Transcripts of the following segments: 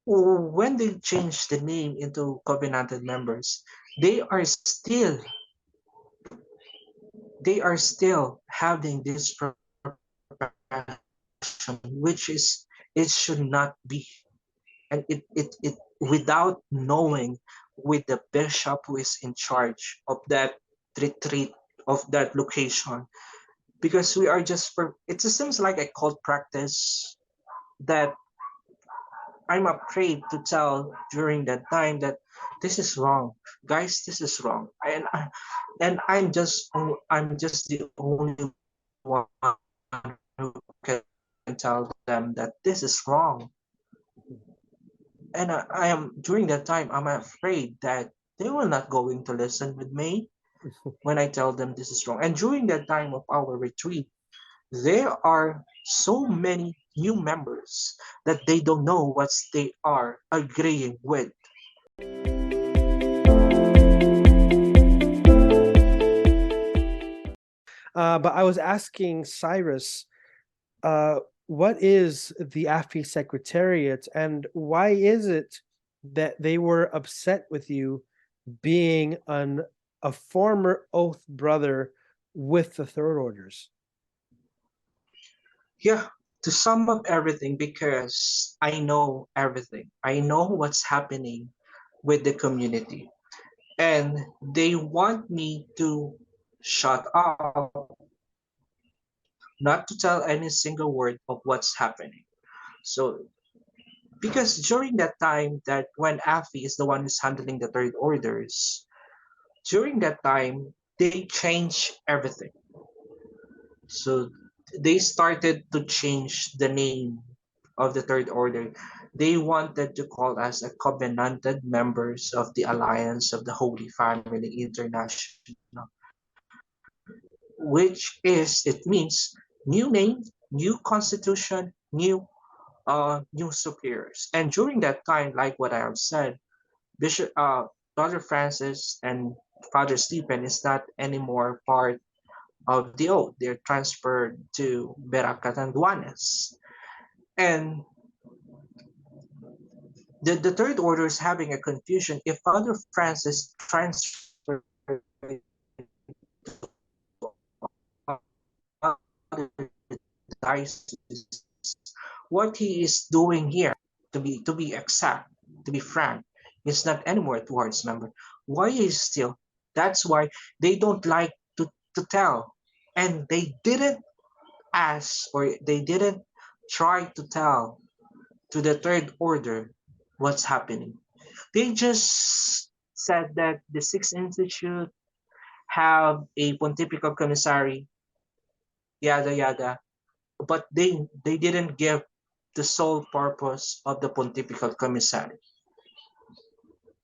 when they change the name into covenanted members, they are still they are still having this profession, which is it should not be. And it without knowing with the bishop who is in charge of that retreat, of that location, because we are just for it seems like a cult practice that I'm afraid to tell during that time that this is wrong, guys. This is wrong, and I'm just the only one who can tell them that this is wrong. And I am during that time I'm afraid that they will not going to listen with me when I tell them this is wrong. And during that time of our retreat, there are so many new members that they don't know what they are agreeing with. But I was asking Cyrus, uh, what is the AHFI Secretariat and why is it that they were upset with you being a former oath brother with the Third Orders? Yeah, to sum up everything, because I know everything. I know what's happening with the community. And they want me to shut up, not to tell any single word of what's happening. So, because during that time that when AFI is the one who's handling the third orders, during that time, they change everything. So they started to change the name of the third order. They wanted to call us a covenanted members of the Alliance of the Holy Family International, which is it means new name, new constitution, new superiors. And during that time, like what I have said, Bishop Father Francis and Father Stephen is not anymore part of the oath. They're transferred to Beracatanduanes. And the third order is having a confusion if Father Francis transferred diocese, what he is doing here, to be exact, to be frank, is not anymore towards member. Why is still? That's why they don't like to tell, and they didn't ask or they didn't try to tell to the third order what's happening. They just said that the Sixth Institute have a pontifical commissary, yada yada, but they didn't give the sole purpose of the pontifical commissary.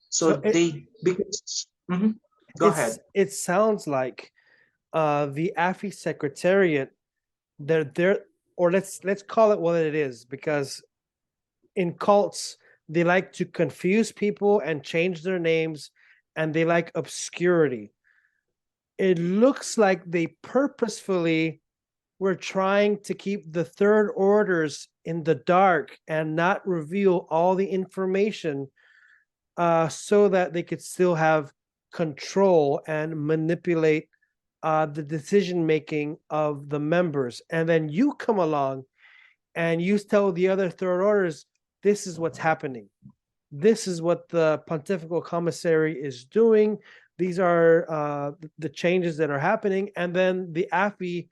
So So they because Mhm. Go ahead. it sounds like the AFI Secretariat, they're or let's call it what it is, because in cults they like to confuse people and change their names, and they like obscurity. It looks like they purposefully were trying to keep the Third Orders in the dark and not reveal all the information, so that they could still have control and manipulate the decision making of the members. And then you come along and you tell the other Third Orders, this is what's happening. This is what the pontifical commissary is doing. These are the changes that are happening. And then the AFI,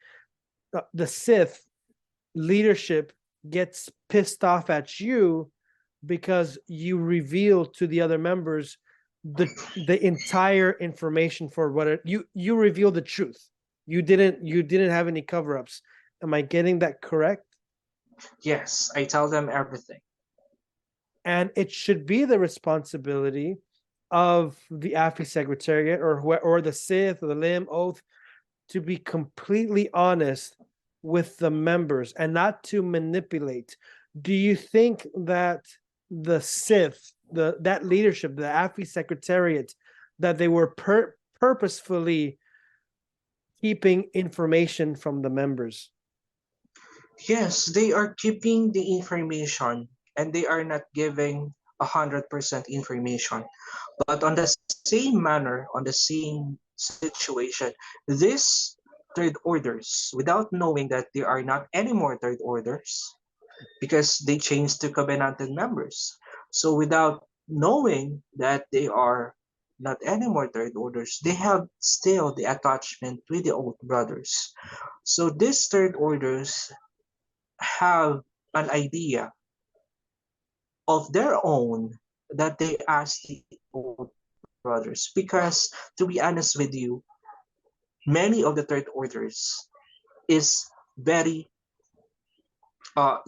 the Sith leadership, gets pissed off at you because you reveal to the other members the entire information for what you reveal the truth. You didn't have any cover-ups. Am I getting that correct? Yes, I tell them everything. And it should be the responsibility of the AFI Secretariat or the Sith or the Lim Oath to be completely honest with the members and not to manipulate. Do you think that the Sith, that leadership, the AFI Secretariat, that they were purposefully keeping information from the members? Yes, they are keeping the information and they are not giving 100% information. But on the same manner, on the same situation, these third orders, without knowing that they are not anymore third orders, because they changed to covenanted members. So without knowing that they are not anymore third orders, they have still the attachment with the old brothers. So these third orders have an idea of their own that they ask the old brothers. Because to be honest with you, many of the third orders is very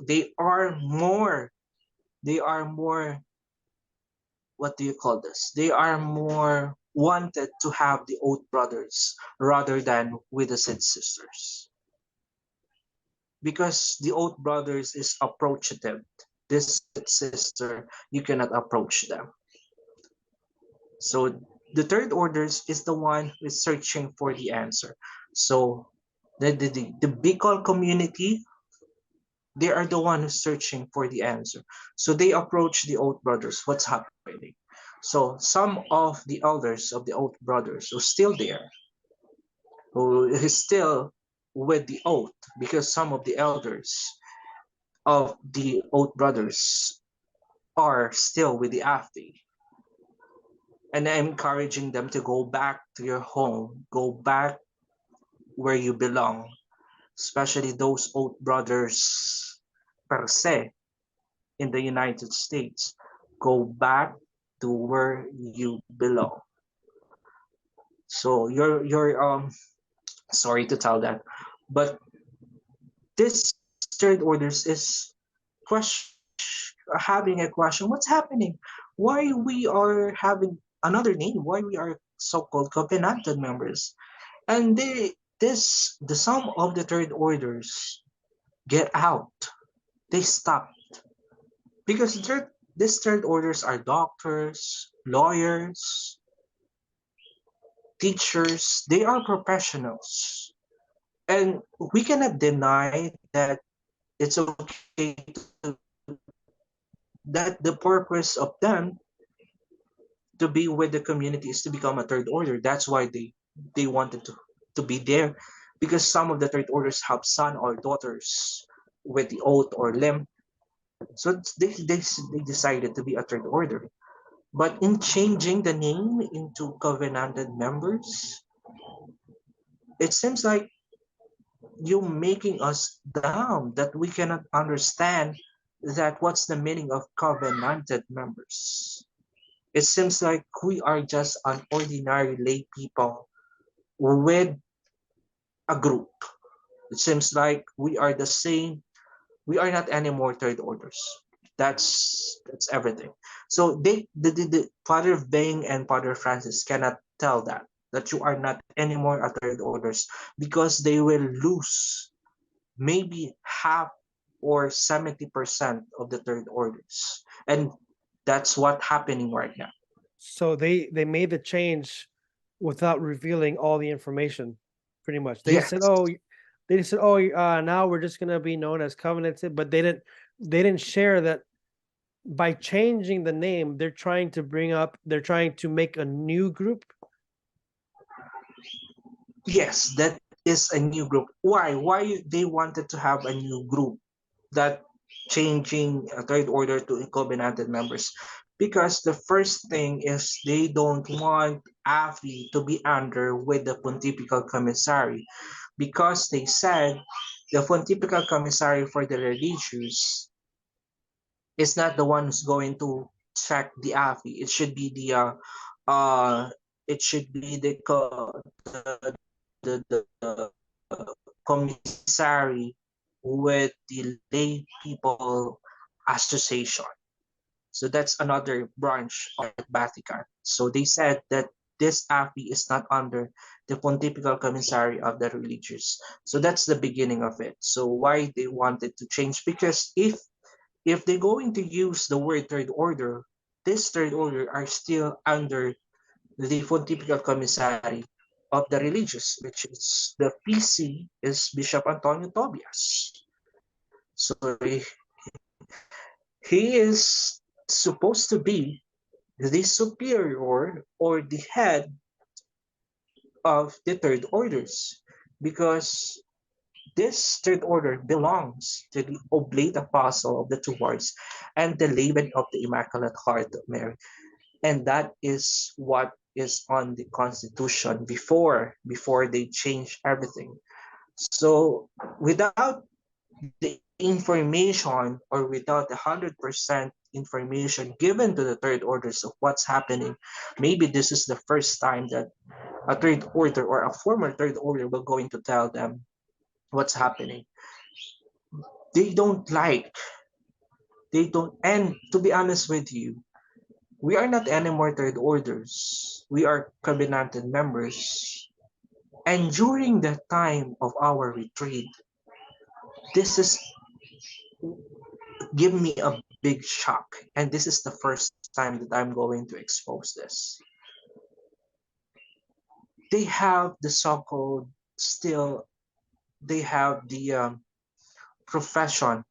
they are more, what do you call this? They are more wanted to have the old brothers rather than with the said sisters. Because the old brothers is approachative. This said sister, you cannot approach them. So the third orders is the one who is searching for the answer. So the Bicol community, they are the one who's searching for the answer. So they approach the old brothers, what's happening? So some of the elders of the old brothers who still there, who is still with the oath, because some of the elders of the old brothers are still with the AHFI. And I'm encouraging them to go back to your home, go back where you belong, especially those old brothers per se in the United States. Go back to where you belong. So you're sorry to tell that, but this third orders is having a question, what's happening? Why we are having another name? Why we are so-called covenanted members? And the some of the third orders get out. They stop because these third orders are doctors, lawyers, teachers. They are professionals, and we cannot deny that it's okay that the purpose of them to be with the community is to become a third order. That's why they wanted to be there, because some of the third orders have son or daughters with the oath or limb. So they decided to be a third order. But in changing the name into covenanted members, it seems like you making us dumb that we cannot understand that what's the meaning of covenanted members. It seems like we are just an ordinary lay people with a group. It seems like we are the same. We are not anymore third orders. That's everything. So the Father Bang and Father Francis cannot tell that you are not anymore a third orders, because they will lose maybe half or 70% of the third orders, and that's what happening right now. So they made the change without revealing all the information. Pretty much, they just said, Yes. "Oh, they just said, oh, now we're just gonna be known as covenanted," but they didn't share that by changing the name, they're trying to make a new group. Yes, that is a new group. Why they wanted to have a new group that changing a third order to covenanted members? Because the first thing is they don't want AFI to be under with the Pontifical Commissary, because they said the Pontifical Commissary for the religious is not the one who's going to check the AFI. It should be uh it should be the commissary with the lay people association. So that's another branch of Vatican. So they said that this AFI is not under the Pontifical Commissary of the Religious. So that's the beginning of it. So why they wanted to change? Because if they're going to use the word third order, this third order are still under the Pontifical Commissary of the Religious, which is the PC is Bishop Antonio Tobias. So he is supposed to be the superior or the head of the third orders, because this third order belongs to the oblate apostle of the two words and the Laban of the Immaculate Heart of Mary. And that is what is on the constitution before they change everything. So without the information, or without 100% information given to the third orders of what's happening, maybe this is the first time that a third order or a former third order will going to tell them what's happening. They don't like, they don't, and to be honest with you, we are not anymore third orders. We are covenanted members. And during the time of our retreat, this is give me a big shock. And this is the first time that I'm going to expose this. They have the so-called still, they have the profession.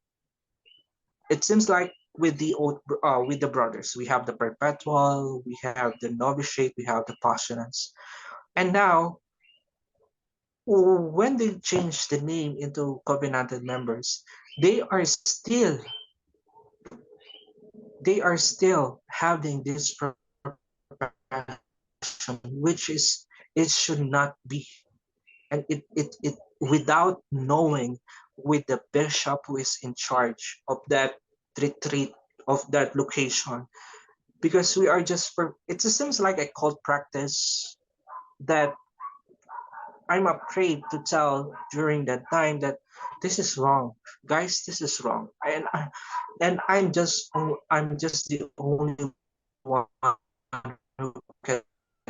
It seems like with the brothers, we have the perpetual, we have the novitiate, we have the postulants, and now when they change the name into covenanted members, they are still they are still having this profession, which is it should not be, and it without knowing with the bishop who is in charge of that retreat, of that location, because we are just it just seems like a cult practice that I'm afraid to tell during that time that this is wrong, guys. This is wrong, and I'm just the only one who can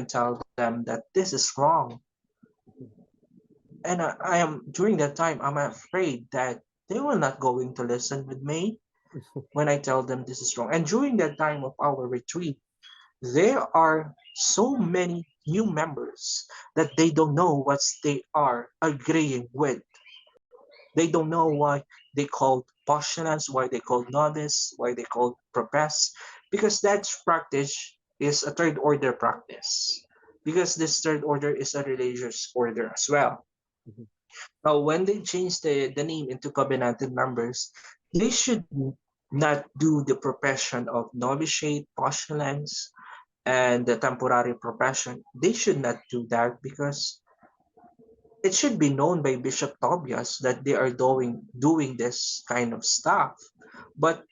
tell them that this is wrong, and I am during that time I'm afraid that they will not going to listen with me when I tell them this is wrong. And during that time of our retreat, there are so many new members that they don't know what they are agreeing with. They don't know why they called postulants, why they called novice, why they called profess, because that practice is a third order practice. Because this third order is a religious order as well. Mhm. Now, when they change the name into covenanted members, they should not do the profession of novitiate, postulants, and the temporary profession. They should not do that because it should be known by Bishop Tobias that they are doing this kind of stuff. But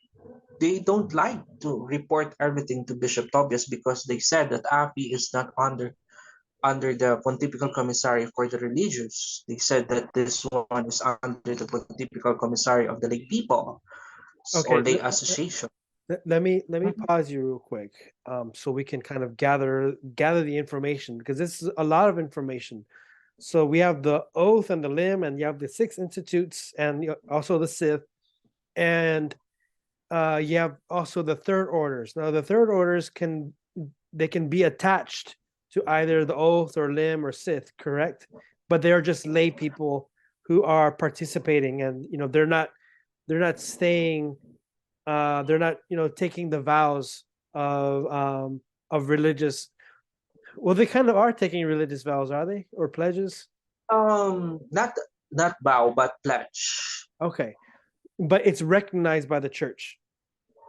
they don't like to report everything to Bishop Tobias because they said that API is not under the Pontifical Commissary for the Religious. They said that this one is under the Pontifical Commissary of the lay people or lay Okay, association. let me pause you real quick, so we can kind of gather the information, because this is a lot of information. So we have the oath and the limb, and you have the six institutes, and also the Sith, and you have also the third orders. Now the third orders can be attached to either the oath or limb or Sith, correct? But they are just lay people who are participating, and they're not staying, they're not taking the vows of religious. Well, they kind of are taking religious vows, are they, or pledges? Not bow but pledge. Okay, but it's recognized by the church.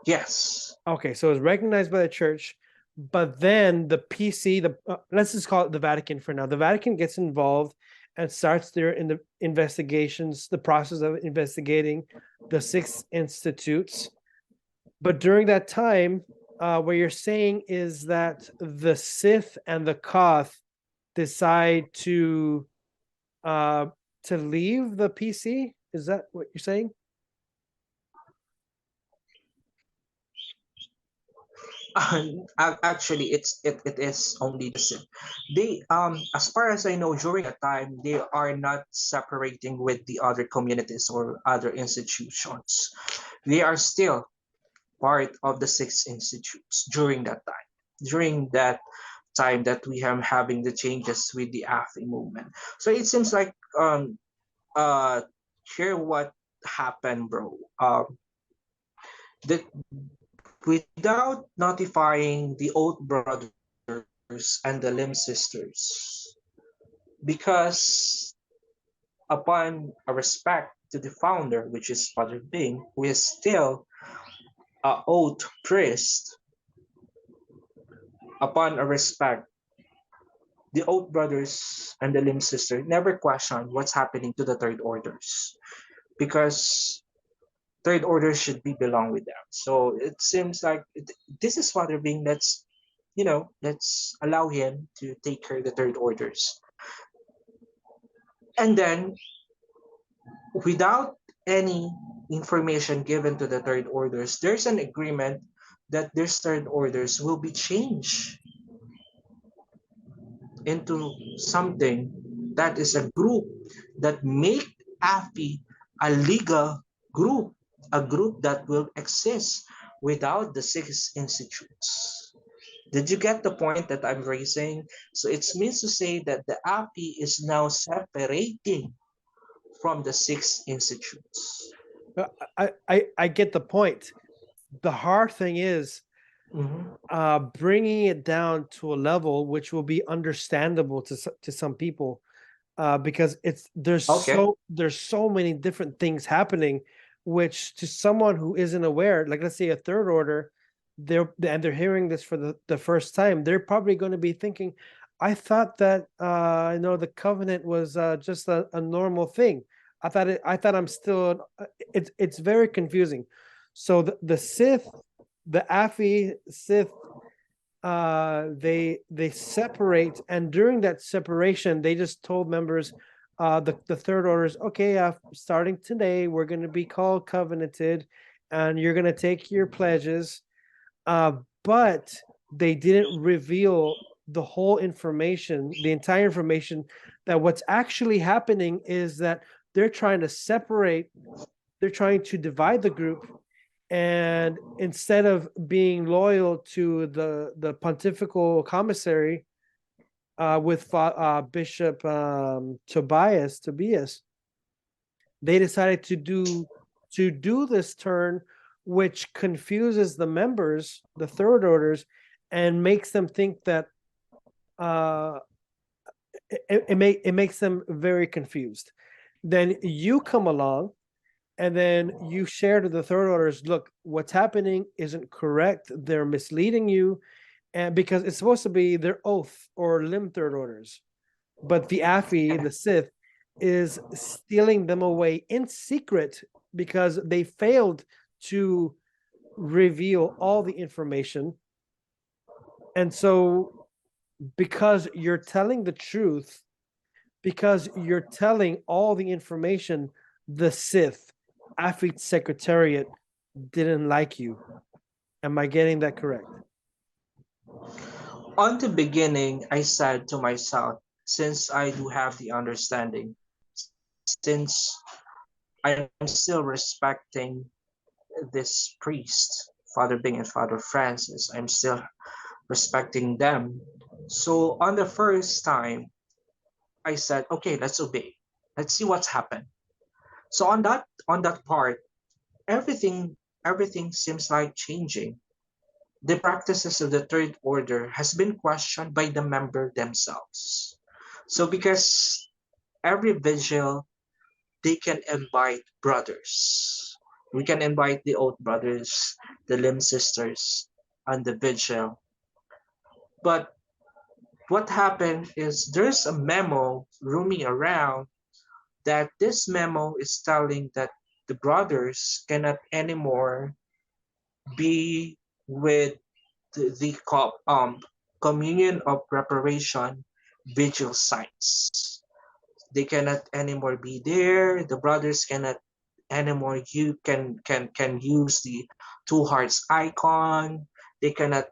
Yes. Okay, so it's recognized by the church, but then the PC, let's just call it the Vatican for now. The Vatican gets involved and starts in the investigations, the process of investigating the six institutes. But during that time, what you're saying is that the Sith and the Koth decide to leave the PC. Is that what you're saying? Actually, it is only the same. They as far as I know, during that time they are not separating with the other communities or other institutions. They are still part of the six institutes during that time. During that time that we are having the changes with the AFI movement. So it seems like uh here what happened, bro. The without notifying the old brothers and the limb sisters, because upon a respect to the founder, which is Father Bing, who is still a oath priest, upon a respect, the oath brothers and the limb sister never questioned what's happening to the third orders, because third orders should be belong with them. So it seems like this is Father Bing. Let's allow him to take care of the third orders. And then, without any information given to the third orders, there's an agreement that these third orders will be changed into something that is a group that make AFI a legal group, a group that will exist without the six institutes. Did you get the point that I'm raising? So it means to say that the AFI is now separating from the six institutes. I get the point. The hard thing is Mhm. bringing it down to a level which will be understandable to some people, because Okay. there's so many different things happening, which to someone who isn't aware, like let's say a third order, they're hearing this for the first time, they're probably going to be thinking, I thought that the covenant was just a normal thing. I thought I'm still it's very confusing. So the Sith, the AFI Sith, they separate, and during that separation they just told members, the third orders, okay, starting today we're going to be called covenanted, and you're going to take your pledges, but they didn't reveal the whole information, the entire information, that what's actually happening is that they're trying to separate, they're trying to divide the group, and instead of being loyal to the pontifical commissary, with Bishop Tobias, they decided to do this turn, which confuses the members, the third orders, and makes them think that uh, it makes them very confused. Then you come along, and then you share to the third orders, look, what's happening isn't correct, they're misleading you, and because it's supposed to be their oath or limb third orders, but the AFI, the Sith, is stealing them away in secret because they failed to reveal all the information. And so, because you're telling the truth, because you're telling all the information, the Sith, AFI Secretariat, didn't like you. Am I getting that correct? On the beginning, I said to myself, since I do have the understanding, since I'm still respecting this priest, Father Bing and Father Francis, I'm still respecting them. So on the first time, I said, okay, let's obey. Let's see what's happened. So on that part, everything seems like changing. The practices of the third order has been questioned by the member themselves. So because every vigil they can invite brothers. We can invite the old brothers, the limb sisters, and the vigil. But what happened is there's a memo roaming around that this memo is telling that the brothers cannot anymore be with the communion of preparation vigil sites. They cannot anymore be there. The brothers cannot anymore. You can use the two hearts icon. They cannot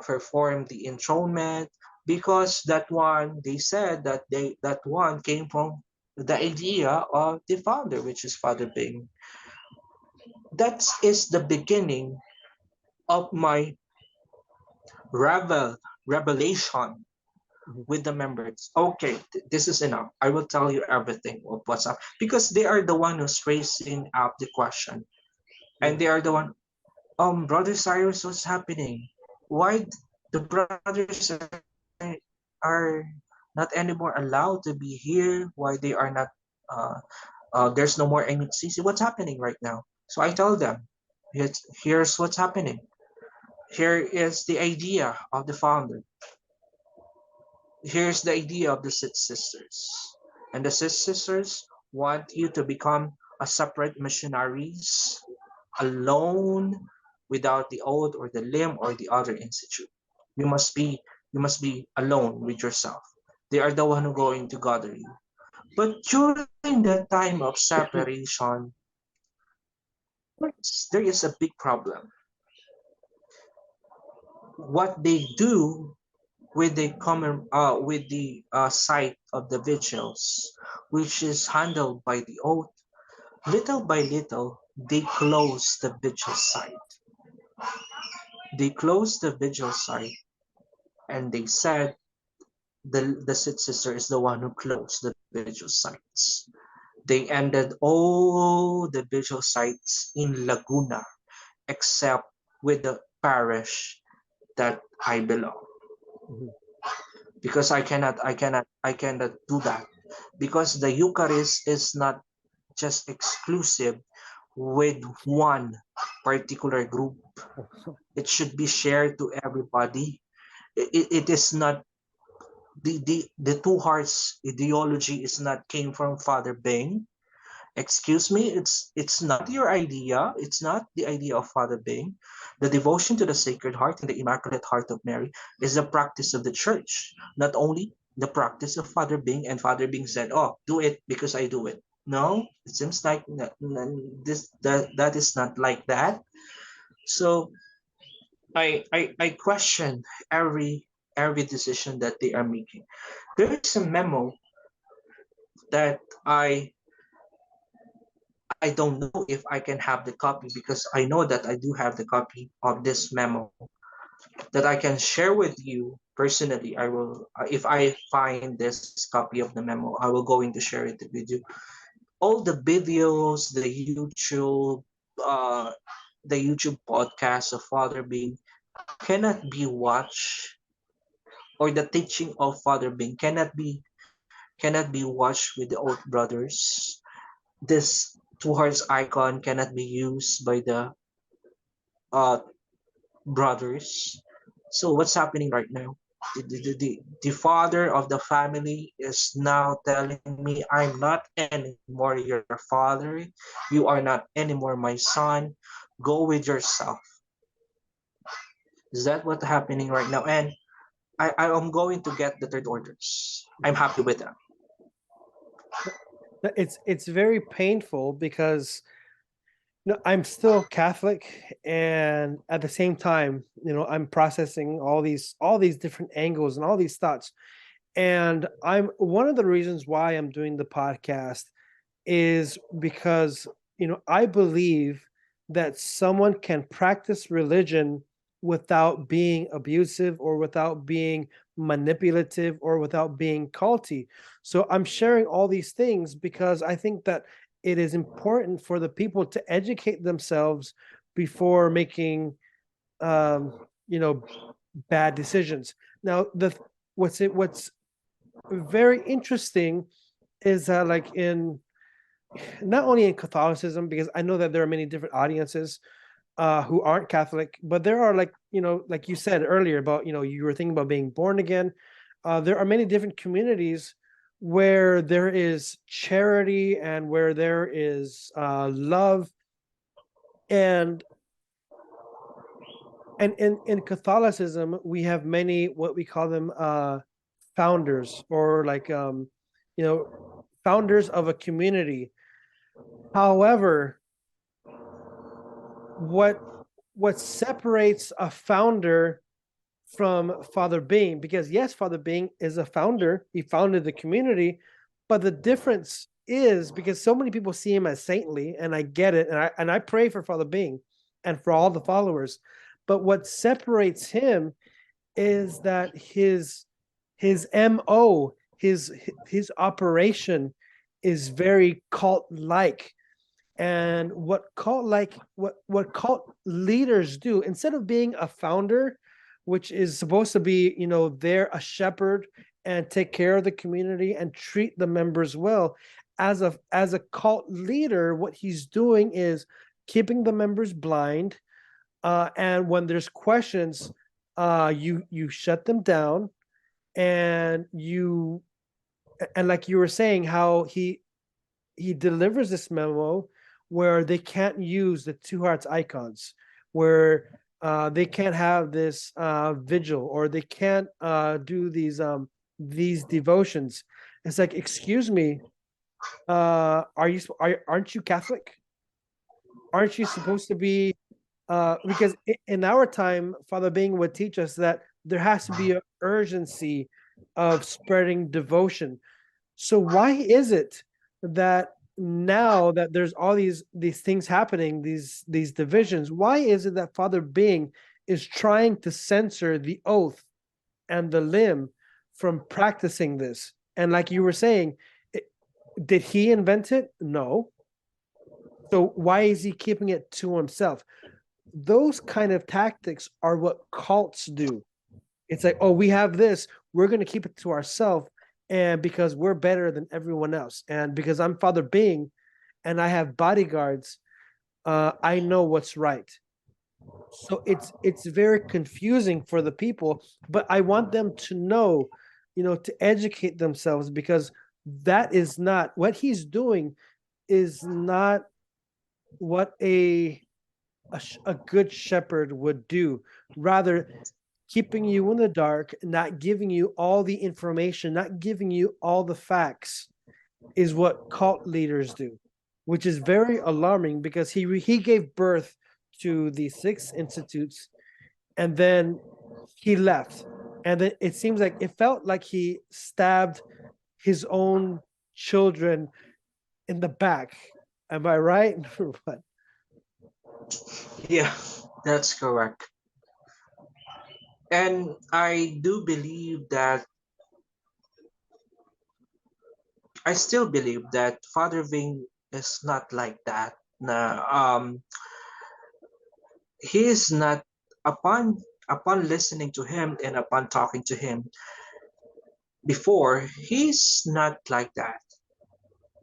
perform the enthronement because that one they said that one came from the idea of the founder, which is Father Bing. That is the beginning of my revelation Mhm. with the members. Okay, this is enough. I will tell you everything of what's up because they are the one who's raising up the question, and Yeah. they are the one. Brother Cyrus, what's happening? Why the brothers are not anymore allowed to be here? Why they are not? Uh, there's no more MHCC. What's happening right now? So I tell them, here's what's happening. Here is the idea of the founder. Here's the idea of the Sith Sisters. And the Sith Sisters want you to become a separate missionaries, alone, without the oath or the limb or the other institute. You must be you must be alone with yourself. They are the one who going to gather you. But during the time of separation, there is a big problem. What they do with the site of the vigils, which is handled by the oath, little by little they close the vigil site. They closed the vigil site, and they said the Sith sister is the one who closed the vigil sites. They ended all the vigil sites in Laguna except with the parish that I belong. Mhm. Because I cannot do that. Because the Eucharist is not just exclusive with one particular group. It should be shared to everybody. It is not the two hearts ideology is not came from Father Bing. Excuse me, it's not your idea. It's not the idea of Father Bing. The devotion to the Sacred Heart and the Immaculate Heart of Mary is the practice of the Church, not only the practice of Father Bing. And Father Bing said, "Oh, do it because I do it." No, it seems like that is not like that. So I question every decision that they are making. There is a memo that I don't know if I can have the copy, because I know that I do have the copy of this memo that I can share with you personally. I will, if I find this copy of the memo, I will going to share it with you. All the videos, uh, the YouTube podcast of Father Bean cannot be watched, or the teaching of Father Bean cannot be watched with the old brothers. This two hearts icon cannot be used by the uh, brothers. So what's happening right now? The father of the family is now telling me, I'm not anymore your father. You are not anymore my son. Go with yourself. Is that what's happening right now? And I am going to get the third orders. I'm happy with them. It's very painful because I'm still Catholic, and at the same time, I'm processing all these different angles and all these thoughts. And I'm one of the reasons why I'm doing the podcast is because I believe that someone can practice religion without being abusive or without being manipulative or without being culty. So I'm sharing all these things because I think that it is important for the people to educate themselves before making um, you know bad decisions. Now what's very interesting is that, like, in not only in Catholicism, because I know that there are many different audiences who aren't Catholic, but there are, like, like you said earlier about, you were thinking about being born again. There are many different communities where there is charity and where there is love, and in Catholicism we have many, what we call them, founders, or like you know founders of a community. However, what what separates a founder from Father Being, because yes, Father Being is a founder, he founded the community, but the difference is, because so many people see him as saintly, and I get it, and I pray for Father Being and for all the followers, but what separates him is that his MO, his operation is very cult like. And what cult leaders do, instead of being a founder, which is supposed to be, they're a shepherd and take care of the community and treat the members well, as a cult leader, what he's doing is keeping the members blind. And when there's questions, you shut them down, and like you were saying, how he delivers this memo where they can't use the two hearts icons, where they can't have this vigil, or they can't do these devotions. It's like, excuse me, aren't you Catholic? Aren't you supposed to be? Because in our time, Father Bing would teach us that there has to be an urgency of spreading devotion. So why is it that now that there's all these things happening, these divisions, why is it that Father Bing is trying to censor the oath and the limb from practicing this? And like you were saying, did he invent it? No. So why is he keeping it to himself? Those kind of tactics are what cults do. It's like, oh, we have this, we're going to keep it to ourselves, and because we're better than everyone else, and because I'm Father Bing and I have bodyguards, I know what's right. So it's very confusing for the people, but I want them to know, to educate themselves, because that is not what he's doing, is not what a good shepherd would do. Rather, keeping you in the dark, not giving you all the information, not giving you all the facts, is what cult leaders do, which is very alarming, because he gave birth to the six institutes, and then he left. And then it seems like it felt like he stabbed his own children in the back. Am I right? Or what? Yeah, that's correct. And I do believe that I still believe that Father Ving is not like that. He is not, upon listening to him and upon talking to him before, he's not like that.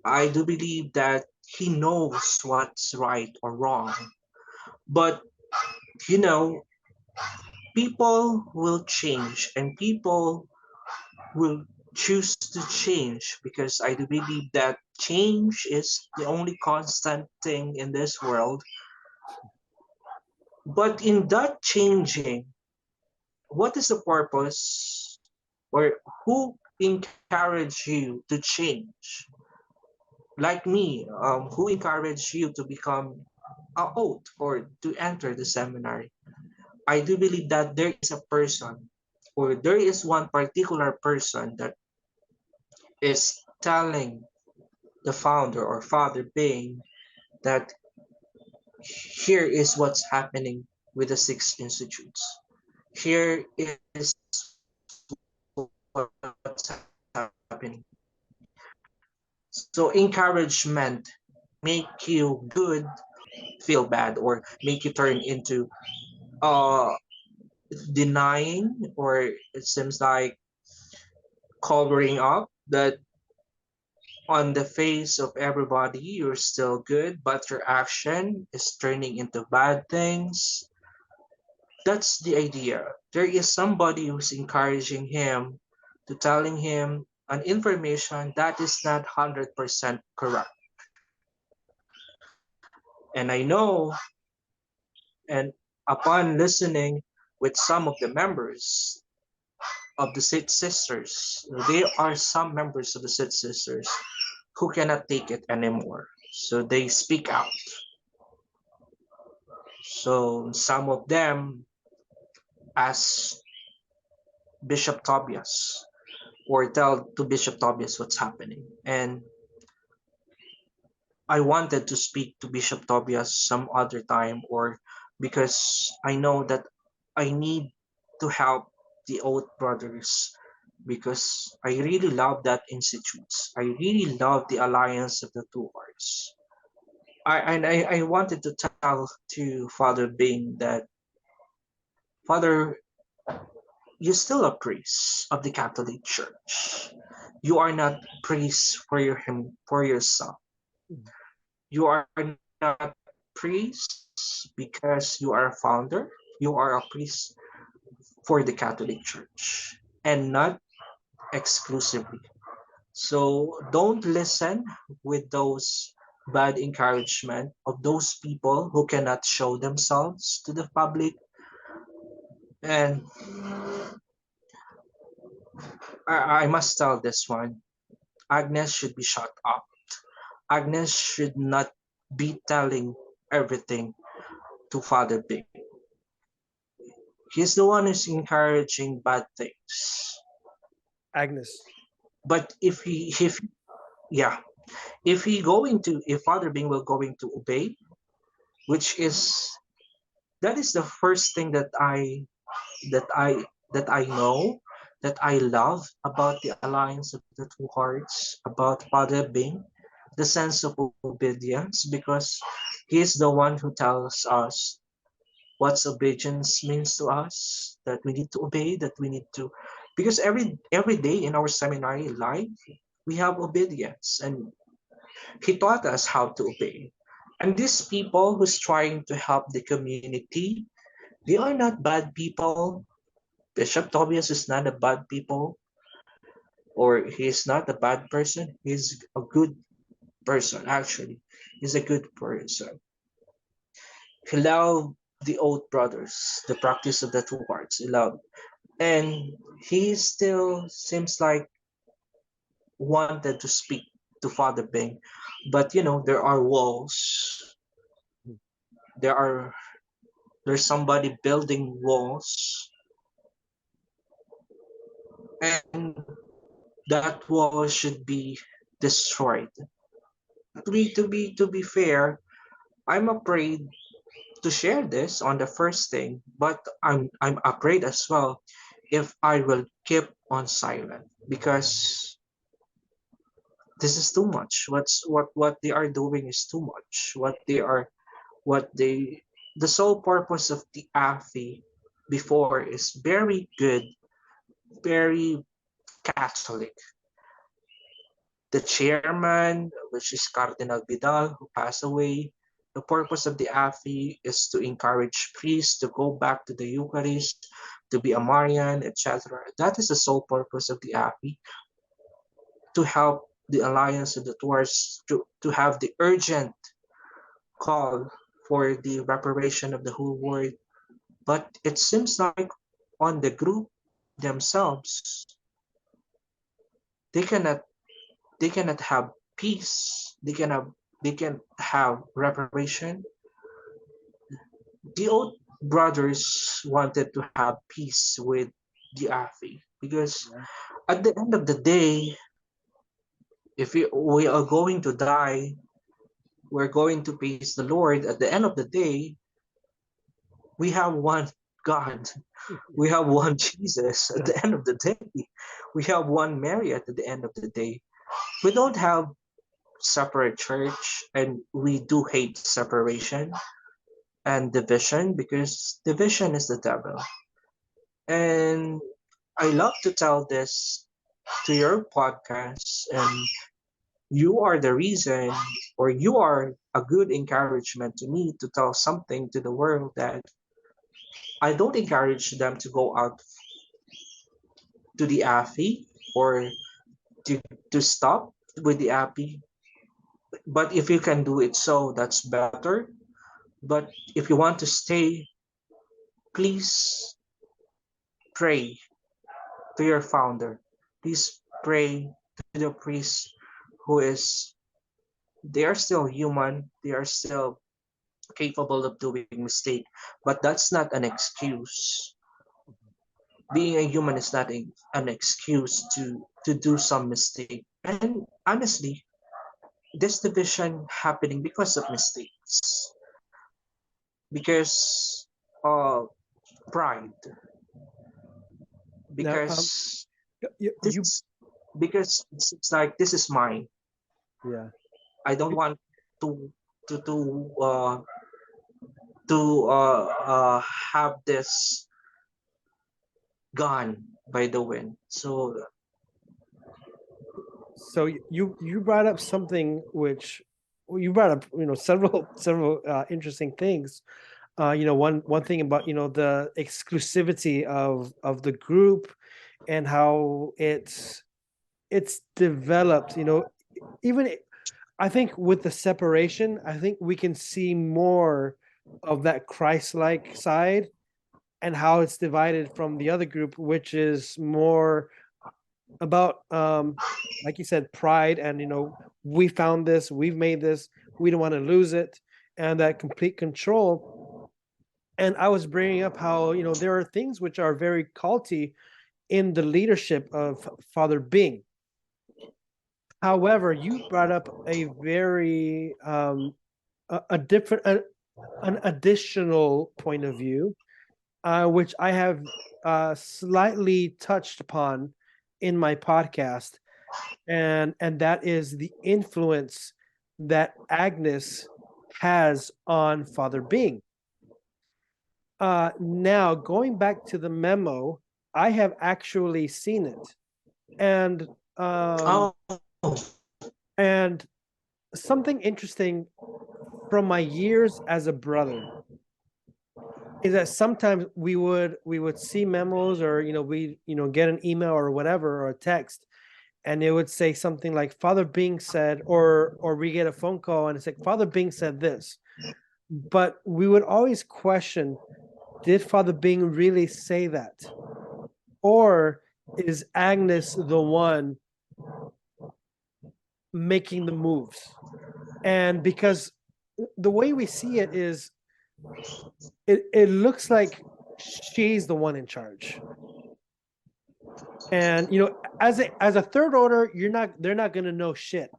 I do believe that he knows what's right or wrong. But you know, people will change and people will choose to change, because I do believe that change is the only constant thing in this world. But in that changing, what is the purpose, or who encouraged you to change? Like me, who encouraged you to become a oath or to enter the seminary? I do believe that there is a person, or there is one particular person that is telling the founder or Father Bing that here is what's happening with the six institutes. Here is what's happening. So encouragement may make you good feel bad, or make you turn into uh denying, or it seems like covering up that on the face of everybody you're still good, but your action is turning into bad things. That's the idea. There is somebody who's encouraging him, to telling him an information that is not 100% correct. And I know, and upon listening with some of the members of the Sith Sisters, there are some members of the Sith Sisters who cannot take it anymore. So they speak out. So some of them ask Bishop Tobias, or tell to Bishop Tobias what's happening. And I wanted to speak to Bishop Tobias some other time, or because I know that I need to help the Oath Brothers, because I really love that institutes. I really love the alliance of the two arts. I wanted to tell to Father Bing that, Father, you're still a priest of the Catholic Church. You are not priest for for yourself. Mhm. You are not priest because you are a founder. You are a priest for the Catholic Church, and not exclusively. So don't listen with those bad encouragement of those people who cannot show themselves to the public. And I must tell this one, Agnes should be shut up. Agnes should not be telling everything to Father Big. He's the one who's encouraging bad things. Agnes. But if yeah, if Father Bing will going to obey, which is, that is the first thing that I that I know, that I love about the alliance of the two hearts, about Father Bing, the sense of obedience, because he is the one who tells us what obedience means to us, that we need to obey, that we need to, because every day in our seminary life we have obedience, and he taught us how to obey. And these people who's trying to help the community, they are not bad people. Bishop Tobias is not a bad people, or he's not a bad person. He's a good person, actually. He's a good person. He loved the old brothers, the practice of the two hearts. He loved. And he still seems like wanted to speak to Father Bing. But there are walls. Mhm. There are there's somebody building walls, and that wall should be destroyed. To be fair, I'm afraid to share this on the first thing, but I'm afraid as well if I will keep on silent, because this is too much. What they are doing is too much. What they The sole purpose of the AFI before is very good, very Catholic. The chairman, which is Cardinal Vidal, who passed away, the purpose of the AFI is to encourage priests to go back to the Eucharist, to be a Marian, etc. That is the sole purpose of the AFI, to help the Alliance of the Tours to have the urgent call for the reparation of the whole world. But it seems like on the group themselves, they cannot they cannot have peace. They can have reparation. The old brothers wanted to have peace with the Afi, because Yeah. at the end of the day, if we are going to die, we're going to face the Lord. At the end of the day, we have one God. We have one Jesus at the end of the day. We have one Mary at the end of the day. We don't have separate church, and we do hate separation and division, because division is the devil. And I love to tell this to your podcast, and you are the reason, or you are a good encouragement to me to tell something to the world, that I don't encourage them to go out to the AFI, or to, to stop with the AFI. But if you can do it, so that's better. But if you want to stay, please pray to your founder. Please pray to the priest, who is, they are still human, they are still capable of doing mistake, but that's not an excuse. Being a human is not an excuse to do some mistake. And honestly, this division happening because of mistakes, because of pride, Now, because this you, because it's like, this is mine. yeah, I don't you, want to. to to uh, to have this gone by the wind. So So you brought up something which you brought up, several interesting things. One thing about the exclusivity of the group and how it's developed. Even I think with the separation, I think we can see more of that Christ-like side and how it's divided from the other group, which is more about like you said, pride, and we found this, we've made this, we don't want to lose it, and that complete control. And I was bringing up how there are things which are very culty in the leadership of Father Bing. However, you brought up a very a different an additional point of view, which I have slightly touched upon in my podcast, and that is the influence that Agnes has on Father Bing. Now, going back to the memo, I have actually seen it, and um, oh, and something interesting from my years as a brother is that sometimes we would see memos, or we get an email or whatever, or a text, and it would say something like Father Bing said, or we get a phone call and it's like Father Bing said this, but we would always question, did Father Bing really say that, or is Agnes the one making the moves? And because the way we see it is, it looks like she's the one in charge. And as a third order, they're not going to know shit.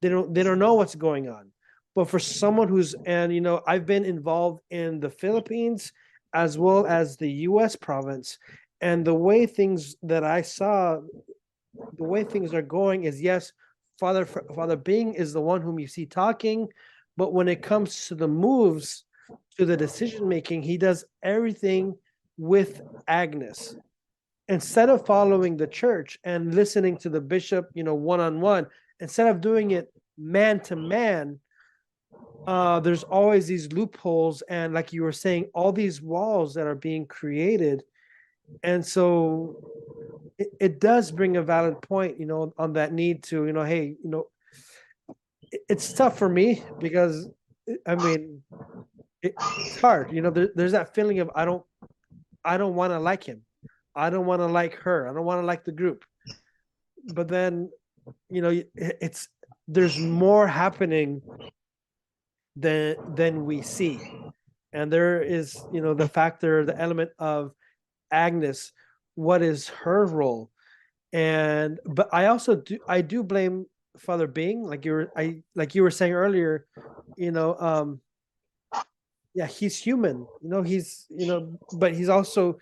They don't know what's going on. But for someone who's, and I've been involved in the Philippines as well as the US province, and the way things that I saw, the way things are going is, yes, Father Bing is the one whom you see talking, but when it comes to the moves, to the decision making, he does everything with Agnes. Instead of following the church and listening to the bishop, one on one, instead of doing it man to man, there's always these loopholes, and like you were saying, all these walls that are being created. And so it does bring a valid point, on that need to, hey, it's tough for me because, I mean, it's hard. There's that feeling of I don't want to like him. I don't want to like her. I don't want to like the group. But then, it's there's more happening than we see. And there is, the element of Agnes, what is her role? And but I do blame Father Bing, like you were saying earlier, you know, um, yeah, he's human, but he's also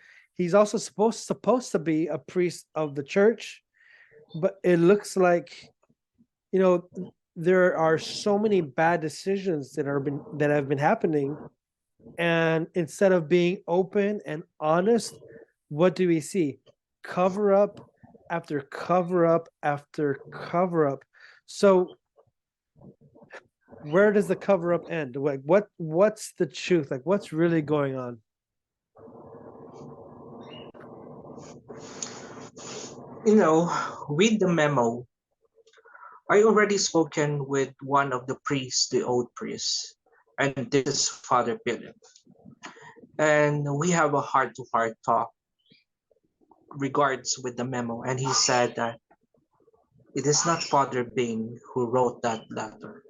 supposed to be a priest of the church. But it looks like, you know, there are so many bad decisions that have been happening, and instead of being open and honest, what do we see? Cover up after cover up after cover up. So where does the cover up end? Like what's the truth? Like what's really going on? you know, with the memo, I already spoken with one of the priests, the old priest, and this is Father Philip. And we have a heart-to-heart talk regards with the memo, and he said that it is not Father Bing who wrote that letter,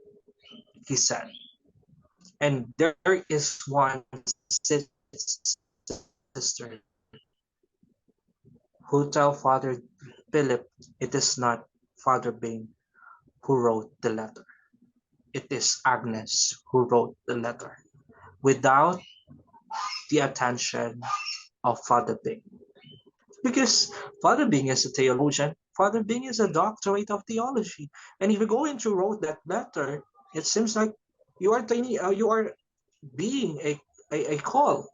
he said. And there is one sister who tell Father Philip it is not Father Bing who wrote the letter. It is Agnes who wrote the letter without the attention of Father Bing. Because Father Bing is a theologian, Father Bing is a doctorate of theology. And if you're going to wrote that letter, it seems like you are being a cult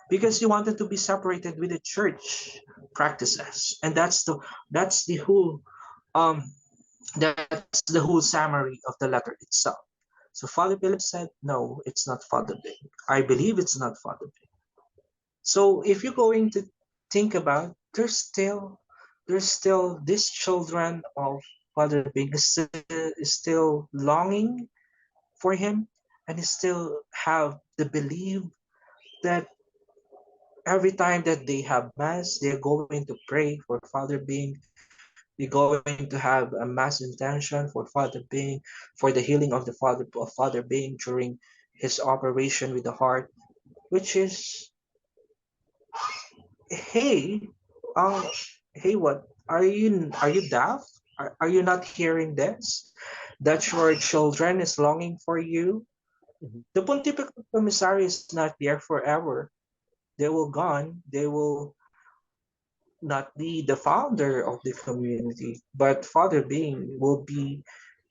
because you wanted to be separated with the church practices, and that's the whole um that's the whole summary of the letter itself. So Father Philip said, no, it's not Father Bing. I believe it's not Father Bing. So if you're going to think about, there's still these children of Father Bing is still longing for him, and he still have the belief that every time that they have mass, they're going to pray for Father Bing. They're going to have a mass intention for Father Bing, for the healing of Father Bing during his operation with the heart, which is, hey, um, hey, what are you deaf? Are you not hearing this? That your children is longing for you. Mhm. The Pontifical Commissary is not there forever. They will gone. They will not be the founder of the community, but Father Being will be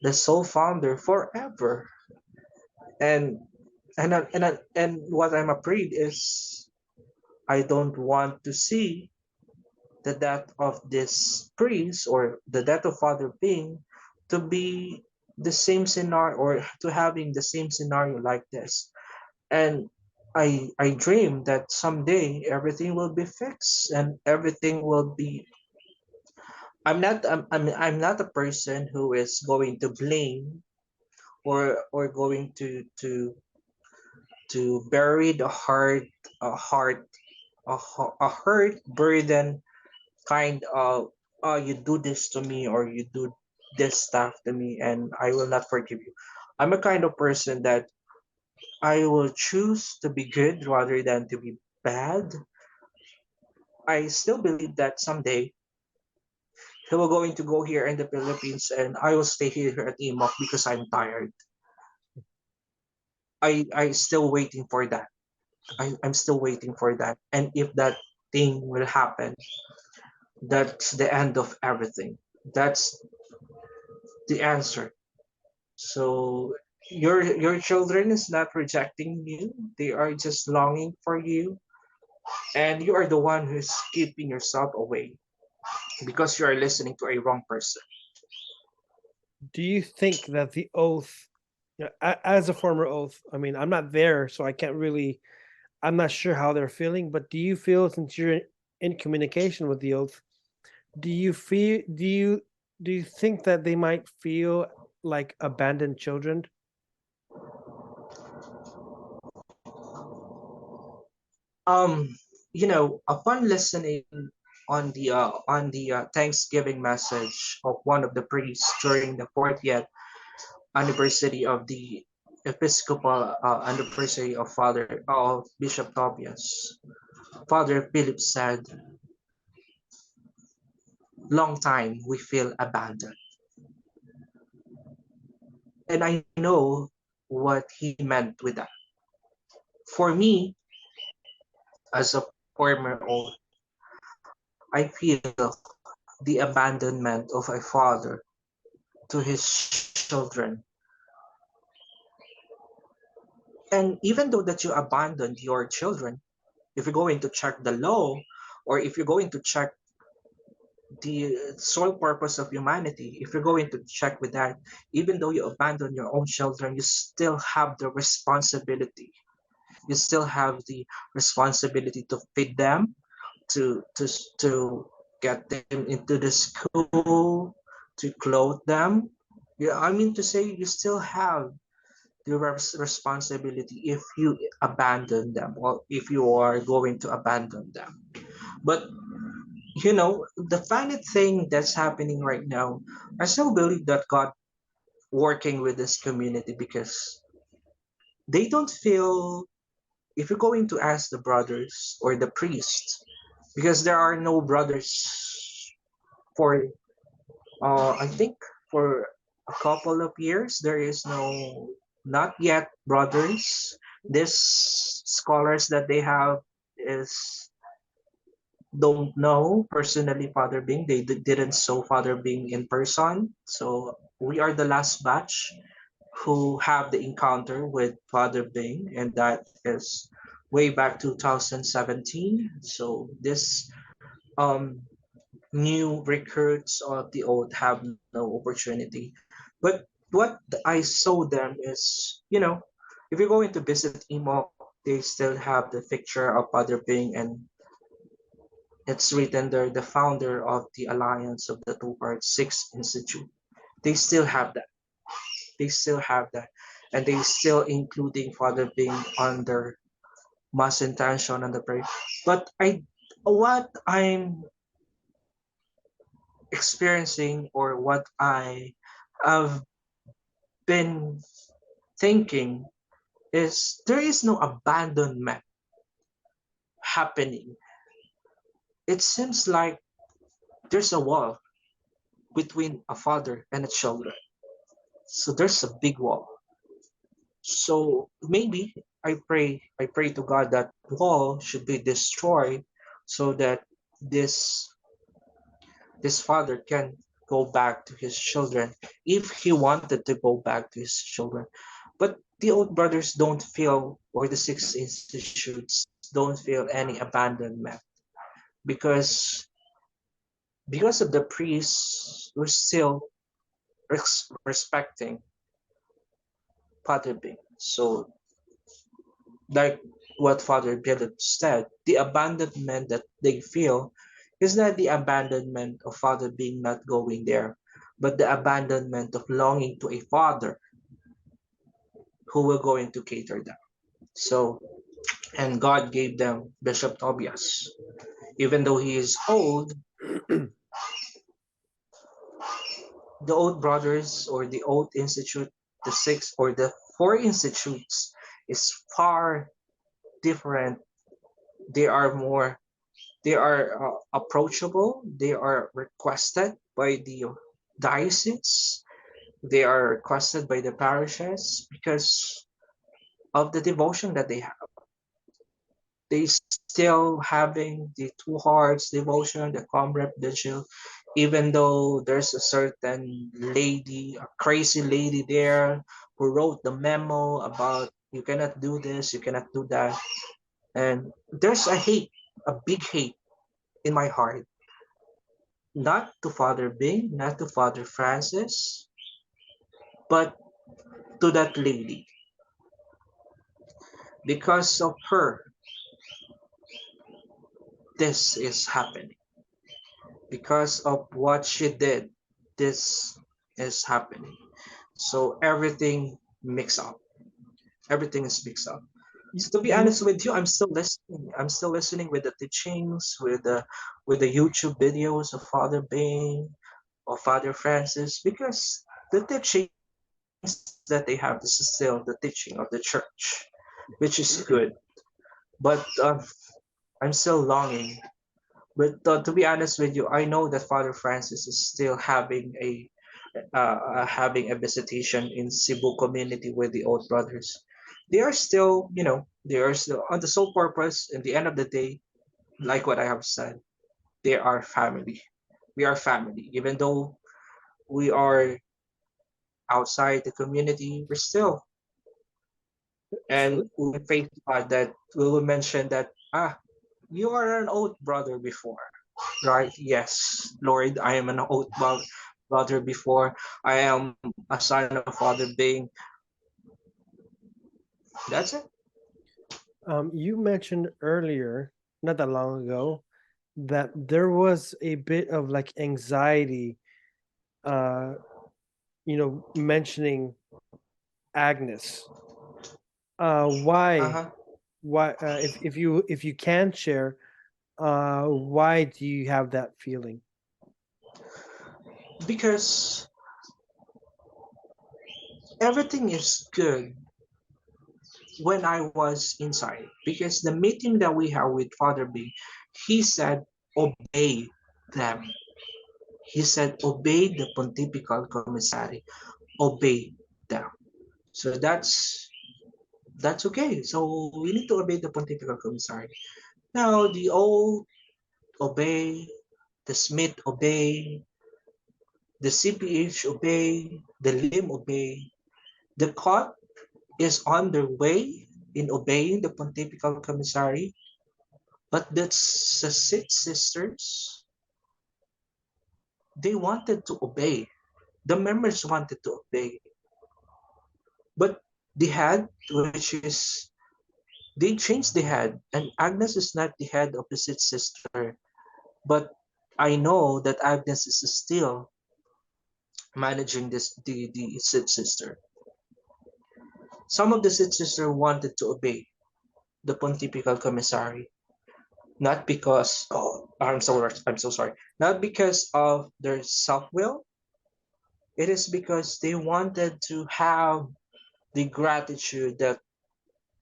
the sole founder forever. And and what I'm afraid is I don't want to see the death of this priest or the death of Father Being to be the same scenario or to having the same scenario like this. And I dream that someday everything will be fixed and everything will be. I'm not a person who is going to blame or going to bury the heart a hurt burden kind of, oh, you do this to me or you do this stuff to me and I will not forgive you. I'm a kind of person that I will choose to be good rather than to be bad. I still believe that someday he will going to go here in the Philippines and I will stay here at Imok because I'm tired. I still waiting for that. I'm still waiting for that. And if that thing will happen, that's the end of everything. That's the answer. So your children is not rejecting you. They are just longing for you. And you are the one who's keeping yourself away because you are listening to a wrong person. Do you think that the oath, as a former oath, I mean, I'm not there, so I can't really, I'm not sure how they're feeling, but do you feel, since you're in communication with the oath, do you feel, do you think that they might feel like abandoned children? Um, upon listening on the Thanksgiving message of one of the priests during the 40th anniversary of the Episcopal anniversary of Father of Bishop Tobias, Father Philip said, "Long time we feel abandoned," and I know what he meant with that. For me, as a former old, I feel the abandonment of a father to his children. And even though that you abandoned your children, if you're going to check the law, or if you're going to check the sole purpose of humanity, if you're going to check with that, even though you abandon your own children, you still have the responsibility. You still have the responsibility to feed them, to to to get them into the school, to clothe them. Yeah, I mean to say you still have the responsibility if you abandon them or if you are going to abandon them. But the funny thing that's happening right now, I still believe that God working with this community because they don't feel, if you're going to ask the brothers or the priests, because there are no brothers for I think for a couple of years there is no, not yet brothers. These scholars that they have is don't know personally Father Bing. They didn't saw Father Bing in person. So we are the last batch. who have the encounter with Father Bing, and that is way back 2017. So this um, new recruits of the old have no opportunity. But what I saw them is, if you're going to visit Emo, they still have the picture of Father Bing, and it's written there, the founder of the Alliance of the Two Hearts Six Institute. They still have that. They still have that. And they still including Father Bing on their mass intention and the prayer. But what I'm experiencing, or what I have been thinking, is there is no abandonment happening. It seems like there's a wall between a father and a children. So there's a big wall. So maybe I pray to God that wall should be destroyed, so that this this father can go back to his children if he wanted to go back to his children. But the old brothers don't feel, or the six institutes don't feel any abandonment, because of the priests who still respecting Father Bing. So, like what Father Philip said, the abandonment that they feel is not the abandonment of Father Bing not going there, but the abandonment of longing to a father who will going to cater them. So, and God gave them Bishop Tobias. Even though he is old, the old brothers, or the old institute, the six or the four institutes, is far different. They are more, they are approachable, they are requested by the diocese, they are requested by the parishes because of the devotion that they have. They still having the two hearts devotion, the comrade vigil, even though there's a certain lady, a crazy lady there, who wrote the memo about you cannot do this, you cannot do that. And there's a hate, a big hate in my heart, not to Father Bing, not to Father Francis, but to that lady. Because of her, this is happening. Because of what she did, this is happening. So everything mixed up. Everything is mixed up. you, So to be you honest with you, I'm still listening. I'm still listening with the teachings, with the YouTube videos of Father Bing or Father Francis, because the teachings that they have, this is still the teaching of the church, which is good. But I'm still longing. But to be honest with you, I know that Father Francis is still having a visitation in Cebu community with the old brothers. They are still, they are still on the sole purpose. In the end of the day, like what I have said, they are family. We are family, even though we are outside the community. We're still, so and we pray to God that we will mention that you are an old brother before, right? Yes, Lord, I am an old brother before. I am a son of Father Bing. That's it. you mentioned earlier, not that long ago, that there was a bit of like anxiety, uh, mentioning Agnes. Why? Uh-huh. Why? If you can share, why do you have that feeling? Because everything is good when I was inside. Because the meeting that we had with Father B, he said, obey them. He said, obey the pontifical commissary. Obey them. So that's okay. So we need to obey the pontifical commissary. Now the old obey, the Smith obey, the CPH obey, the Lim obey, The court is on their way in obeying the pontifical commissary, but the six sisters, they wanted to obey. The members wanted to obey, but the head, which is they changed the head, and Agnes is not the head of the sixth sister, but I know that Agnes is still managing the sixth sister. Some of the sixth sister wanted to obey the pontifical commissary, not because I'm so sorry, not because of their self will. It is because they wanted to have the gratitude that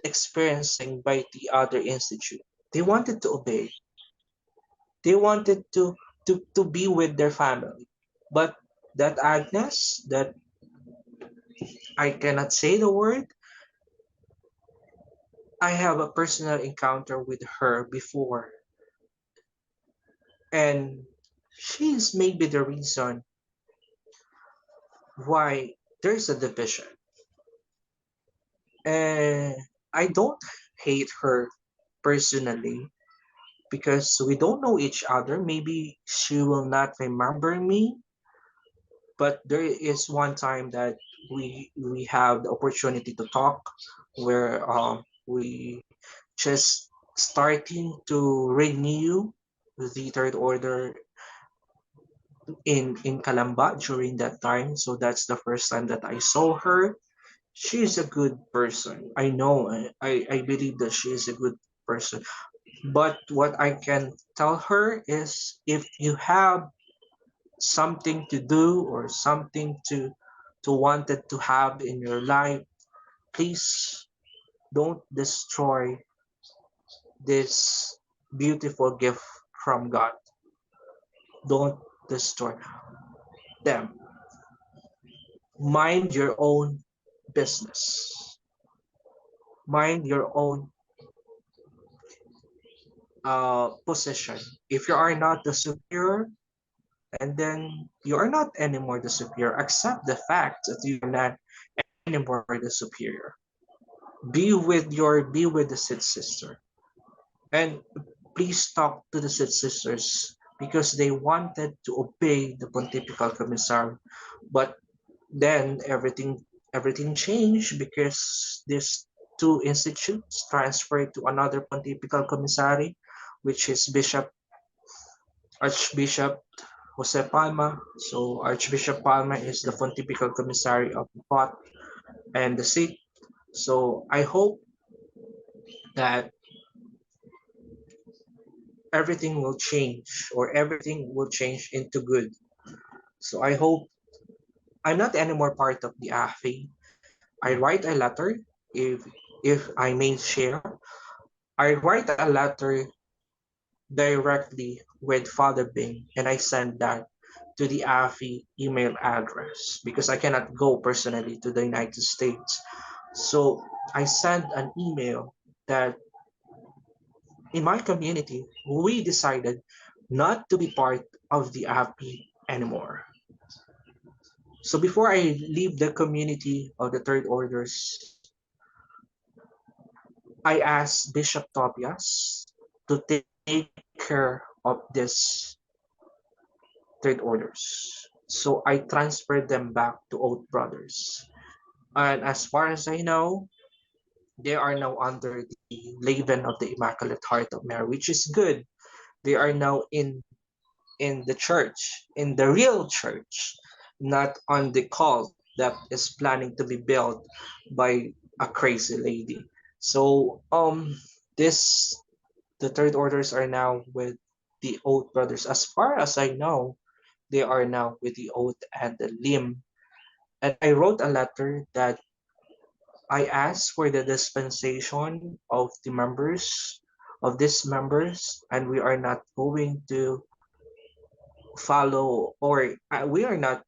experiencing by the other institute. They wanted to obey. They wanted to be with their family. But that Agnes, that I cannot say the word, I have a personal encounter with her before, and she's maybe the reason why there's a division. And I don't hate her personally because we don't know each other. Maybe she will not remember me, but there is one time that we have the opportunity to talk where we just starting to renew the third order in Calamba during that time. So that's the first time that I saw her. She is a good person. I know. I believe that she is a good person. But what I can tell her is if you have something to do or something to wanted to have in your life, please don't destroy this beautiful gift from God. Don't destroy them. Mind your own business. Mind your own position. If you are not the superior, and then you are not anymore the superior, accept the fact that you are not anymore the superior. Be with the Sid sister, and please talk to the Sid sisters because they wanted to obey the pontifical commissary, but then everything changed because these two institutes transferred to another pontifical commissary, which is Bishop Archbishop Jose Palma. So Archbishop Palma is the pontifical commissary of the pot and the seat. So I hope that everything will change or everything will change into good. So I hope I'm not anymore part of the AHFI. I write a letter if I may share. I write a letter directly with Father Bing and I send that to the AFI email address because I cannot go personally to the United States. So I sent an email that in my community, we decided not to be part of the AFI anymore. So before I leave the community of the third orders, I asked Bishop Tobias to take care of this third orders. So I transferred them back to Oath Brothers. And as far as I know, they are now under the Laven of the Immaculate Heart of Mary, which is good. They are now in the church, in the real church, not on the cult that is planning to be built by a crazy lady. So this the third orders are now with the Oath Brothers. As far as I know, they are now with the Oath and the Lim. And I wrote a letter that I asked for the dispensation of the members of these members, and we are not going to follow, or we are not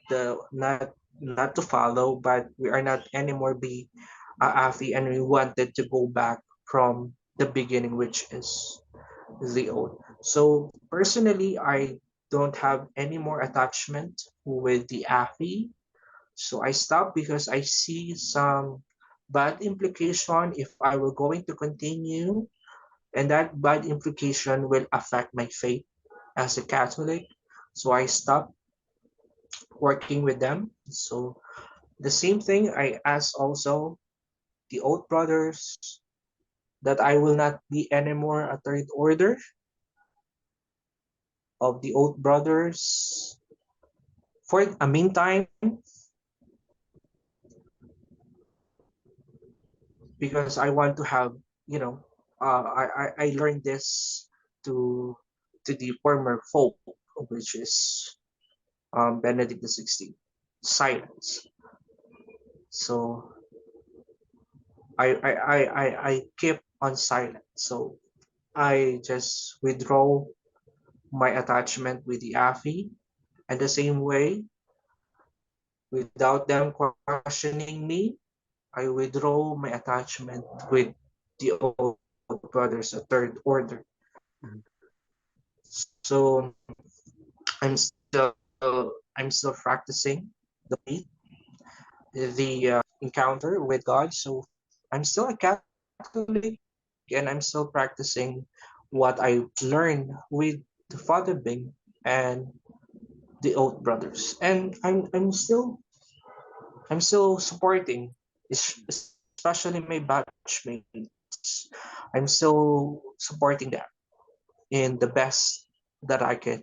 to follow, but we are not anymore be AFI, and we wanted to go back from the beginning, which is the oath. So personally, I don't have any more attachment with the AFI. So I stopped because I see some bad implication if I were going to continue, and that bad implication will affect my faith as a Catholic. So I stopped working with them. So the same thing I asked also the old brothers that I will not be anymore a third order of the old brothers. For a meantime, because I want to have, you know, I learned this to to the former folk, which is Benedict XVI, silence. So I keep on silent. So I just withdraw my attachment with the AFI, and the same way, without them questioning me, I withdraw my attachment with the old brothers, a third order. Mhm. So I'm still practicing the faith, the encounter with God. So I'm still a Catholic, and I'm still practicing what I learned with the Father Bing and the old brothers. And I'm still supporting, especially my batchmates. I'm still supporting them in the best that I can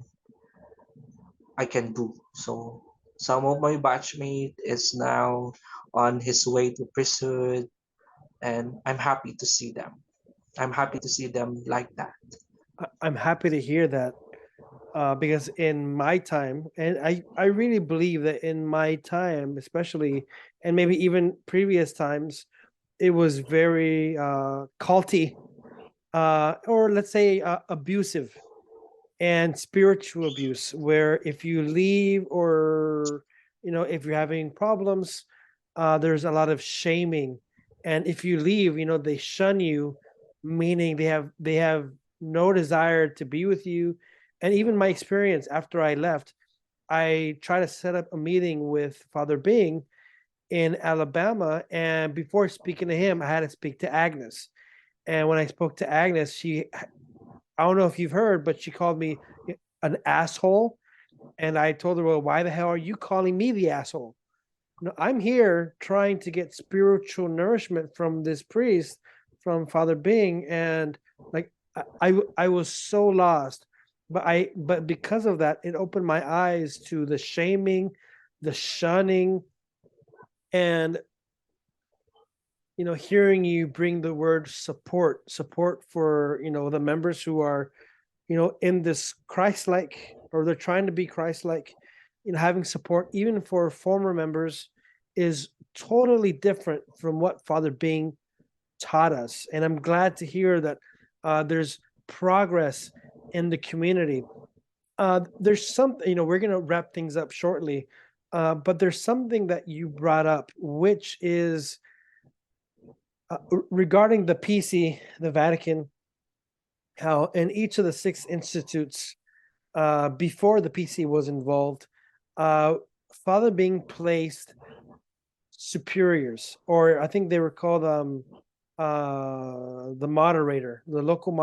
do. So some of my batchmate is now on his way to priesthood, and I'm happy to see them. I'm happy to see them like that. I'm happy to hear that, because in my time, and I really believe that in my time, especially, and maybe even previous times, it was very culty, or let's say abusive and spiritual abuse, where if you leave, or if you're having problems, there's a lot of shaming, and if you leave, they shun you, meaning they have no desire to be with you. And even my experience after I left, I tried to set up a meeting with Father Bing in Alabama, and before speaking to him, I had to speak to Agnes. And when I spoke to Agnes, I don't know if you've heard, but she called me an asshole. And I told her, well, why the hell are you calling me the asshole? No, I'm here trying to get spiritual nourishment from this priest, from Father Bing. And like, I was so lost. But because of that, it opened my eyes to the shaming, the shunning, and hearing you bring the word support for the members who are in this Christ-like, or they're trying to be Christ-like, having support even for former members is totally different from what Father Bing taught us. And I'm glad to hear that there's progress in the community. There's something, we're going to wrap things up shortly, but there's something that you brought up, which is regarding the PC, the Vatican, how in each of the six institutes, before the PC was involved, uh, Father Bing placed superiors, or I think they were called the moderator, the local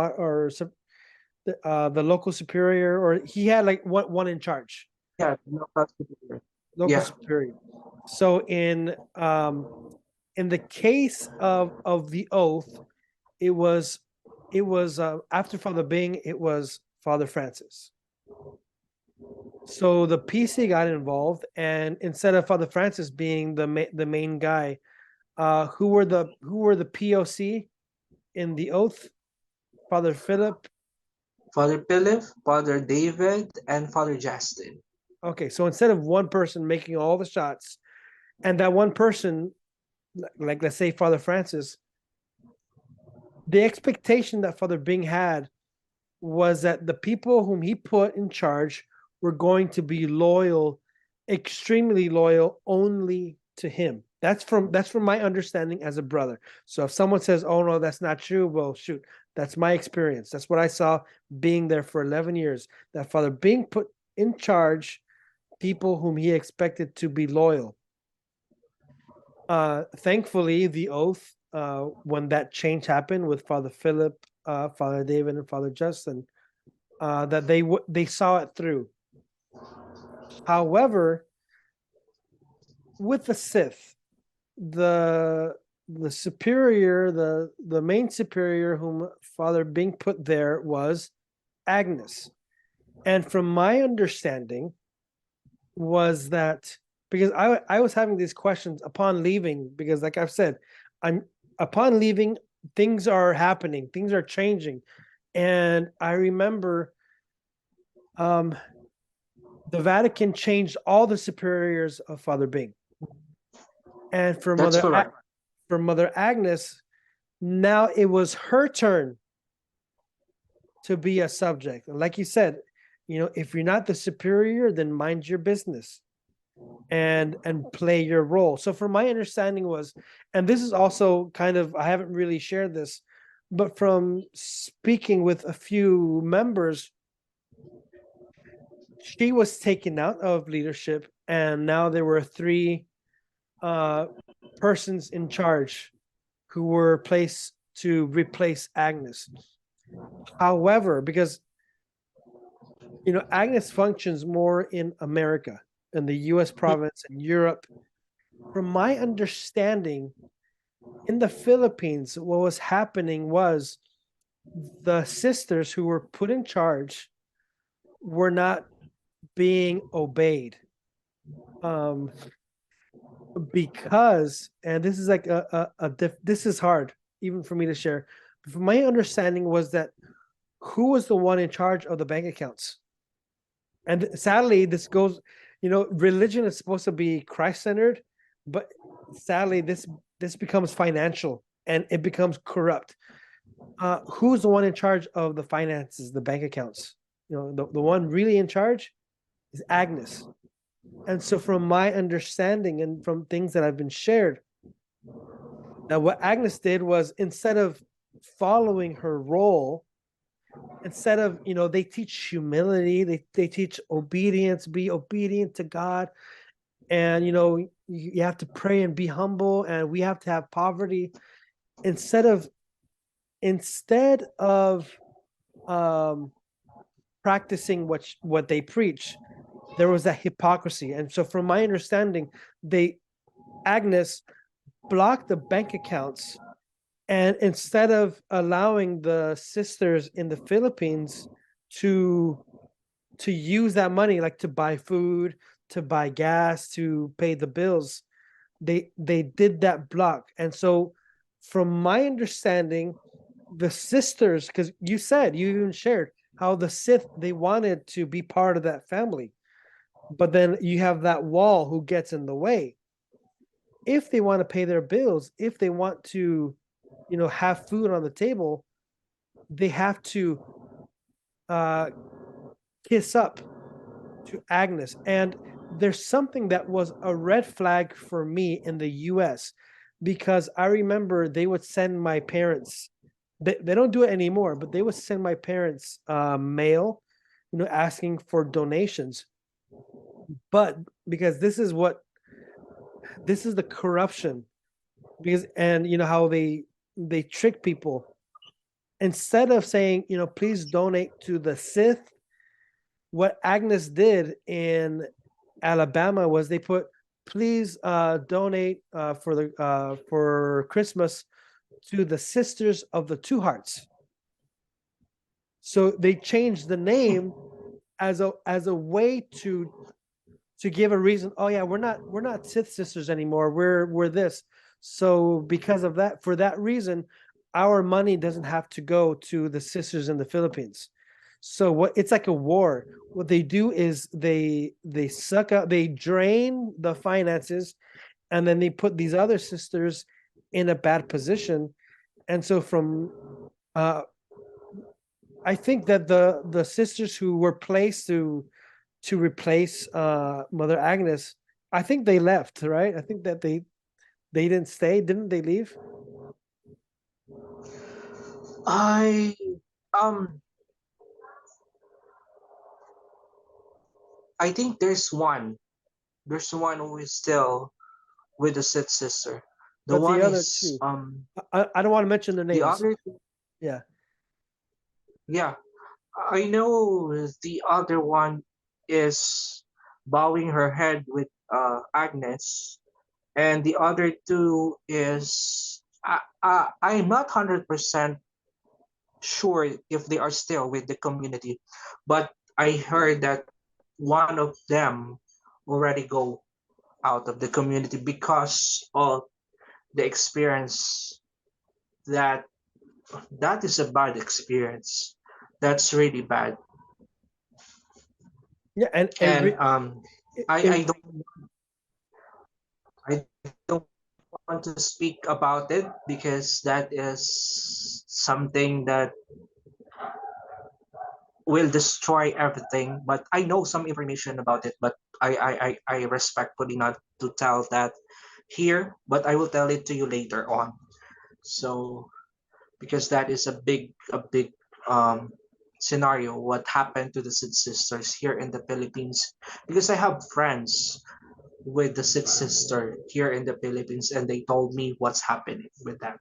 the local superior, or he had like one in charge, Yeah, no, that's good. local Yeah, superior. So in the case of the oath, it was after Father Bing, it was Father Francis. So the PC got involved, and instead of Father Francis being the main guy, who were the POC in the oath? Father Philip. Father Philip, Father David, and Father Justin. Okay, so instead of one person making all the shots, and that one person, like let's say Father Francis, the expectation that Father Bing had was that the people whom he put in charge were going to be loyal, extremely loyal, only to him. That's from my understanding as a brother. So if someone says, "Oh no, that's not true," well, shoot, that's my experience. That's what I saw being there for 11 years. That Father Bing put in charge people whom he expected to be loyal. Thankfully, the oath, when that change happened with Father Philip, Father David, and Father Justin, that they saw it through. However, with the Sith, the the superior, the main superior whom Father Bing put there was Agnes. And from my understanding, was that because I was having these questions upon leaving, because like I've said, I'm upon leaving, things are happening, things are changing. And I remember um the Vatican changed all the superiors of Father Bing. And That's correct. for Mother Agnes, now it was her turn to be a subject. And like you said, if you're not the superior, then mind your business and play your role. So from my understanding was, and this is also kind of, I haven't really shared this, but from speaking with a few members, she was taken out of leadership, and now there were three uh, persons in charge who were placed to replace Agnes. However, because Agnes functions more in America, in the U.S. province, and Europe. From my understanding, in the Philippines, what was happening was the sisters who were put in charge were not being obeyed. Um, because, and this is like this is hard even for me to share. But from my understanding was that who was the one in charge of the bank accounts? And sadly, this goes, religion is supposed to be Christ centered, but sadly, this becomes financial and it becomes corrupt. Who's the one in charge of the finances, the bank accounts? The one really in charge is Agnes. And so, from my understanding and from things that have been shared, that what Agnes did was, instead of following her role, instead of, they teach humility, they teach obedience, be obedient to God. And, you have to pray and be humble, and we have to have poverty. Instead of um, practicing what they preach, there was that hypocrisy. And so, from my understanding, Agnes blocked the bank accounts, and instead of allowing the sisters in the Philippines to use that money, like to buy food, to buy gas, to pay the bills, they did that block. And so, from my understanding, the sisters, because you even shared how the Sith, they wanted to be part of that family, but then you have that wall who gets in the way. If they want to pay their bills, if they want to, have food on the table, they have to uh, kiss up to Agnes. And there's something that was a red flag for me in the US, because I remember they would send my parents, they don't do it anymore, but they would send my parents mail, asking for donations. But because this is the corruption, because, and how they trick people. Instead of saying, please donate to the Sith, what Agnes did in Alabama was they put, please donate for Christmas to the Sisters of the Two Hearts. So they changed the name as a way to give a reason. Oh yeah, we're not Sith sisters anymore. We're this. So because of that, for that reason, our money doesn't have to go to the sisters in the Philippines. So it's like a war. What they do is they suck out, they drain the finances, and then they put these other sisters in a bad position. And so from I think that the sisters who were placed to replace Mother Agnes, I think they left, right? I think that they didn't stay, didn't they leave? I um I think there's one who is still with the Sith sister. The But the one other is two, I don't want to mention their the names. other, Yeah. yeah, I know the other one is bowing her head with Agnes, and the other two is I'm not 100% sure if they are still with the community, but I heard that one of them already go out of the community because of the experience that that is a bad experience. That's really bad. Yeah, and And it I don't want to speak about it because that is something that will destroy everything. But I know some information about it, but I respectfully not to tell that here, but I will tell it to you later on. So because that is a big um scenario what happened to the Sid sisters here in the Philippines, because I have friends with the Sid sister here in the Philippines and they told me what's happening with them.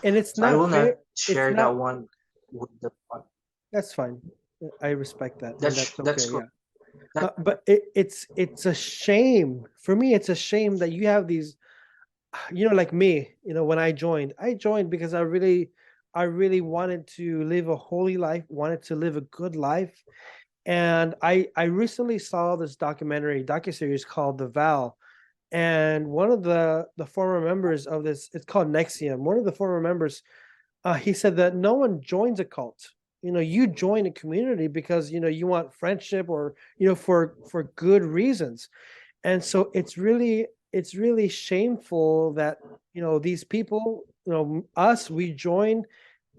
and it's So I not will fair. not It's share that not. one with the That's fine. I respect that, and that's that's okay. good. Yeah. That But it's a shame for me. It's a shame that you have these, like me. When I joined because I really wanted to live a holy life, wanted to live a good life, and I recently saw this docuseries called The Vow, and one of the former members of this, it's called Nexium. One of the former members, he said that no one joins a cult. You join a community because you want friendship, or for good reasons. And so it's really shameful that these people, us, we join,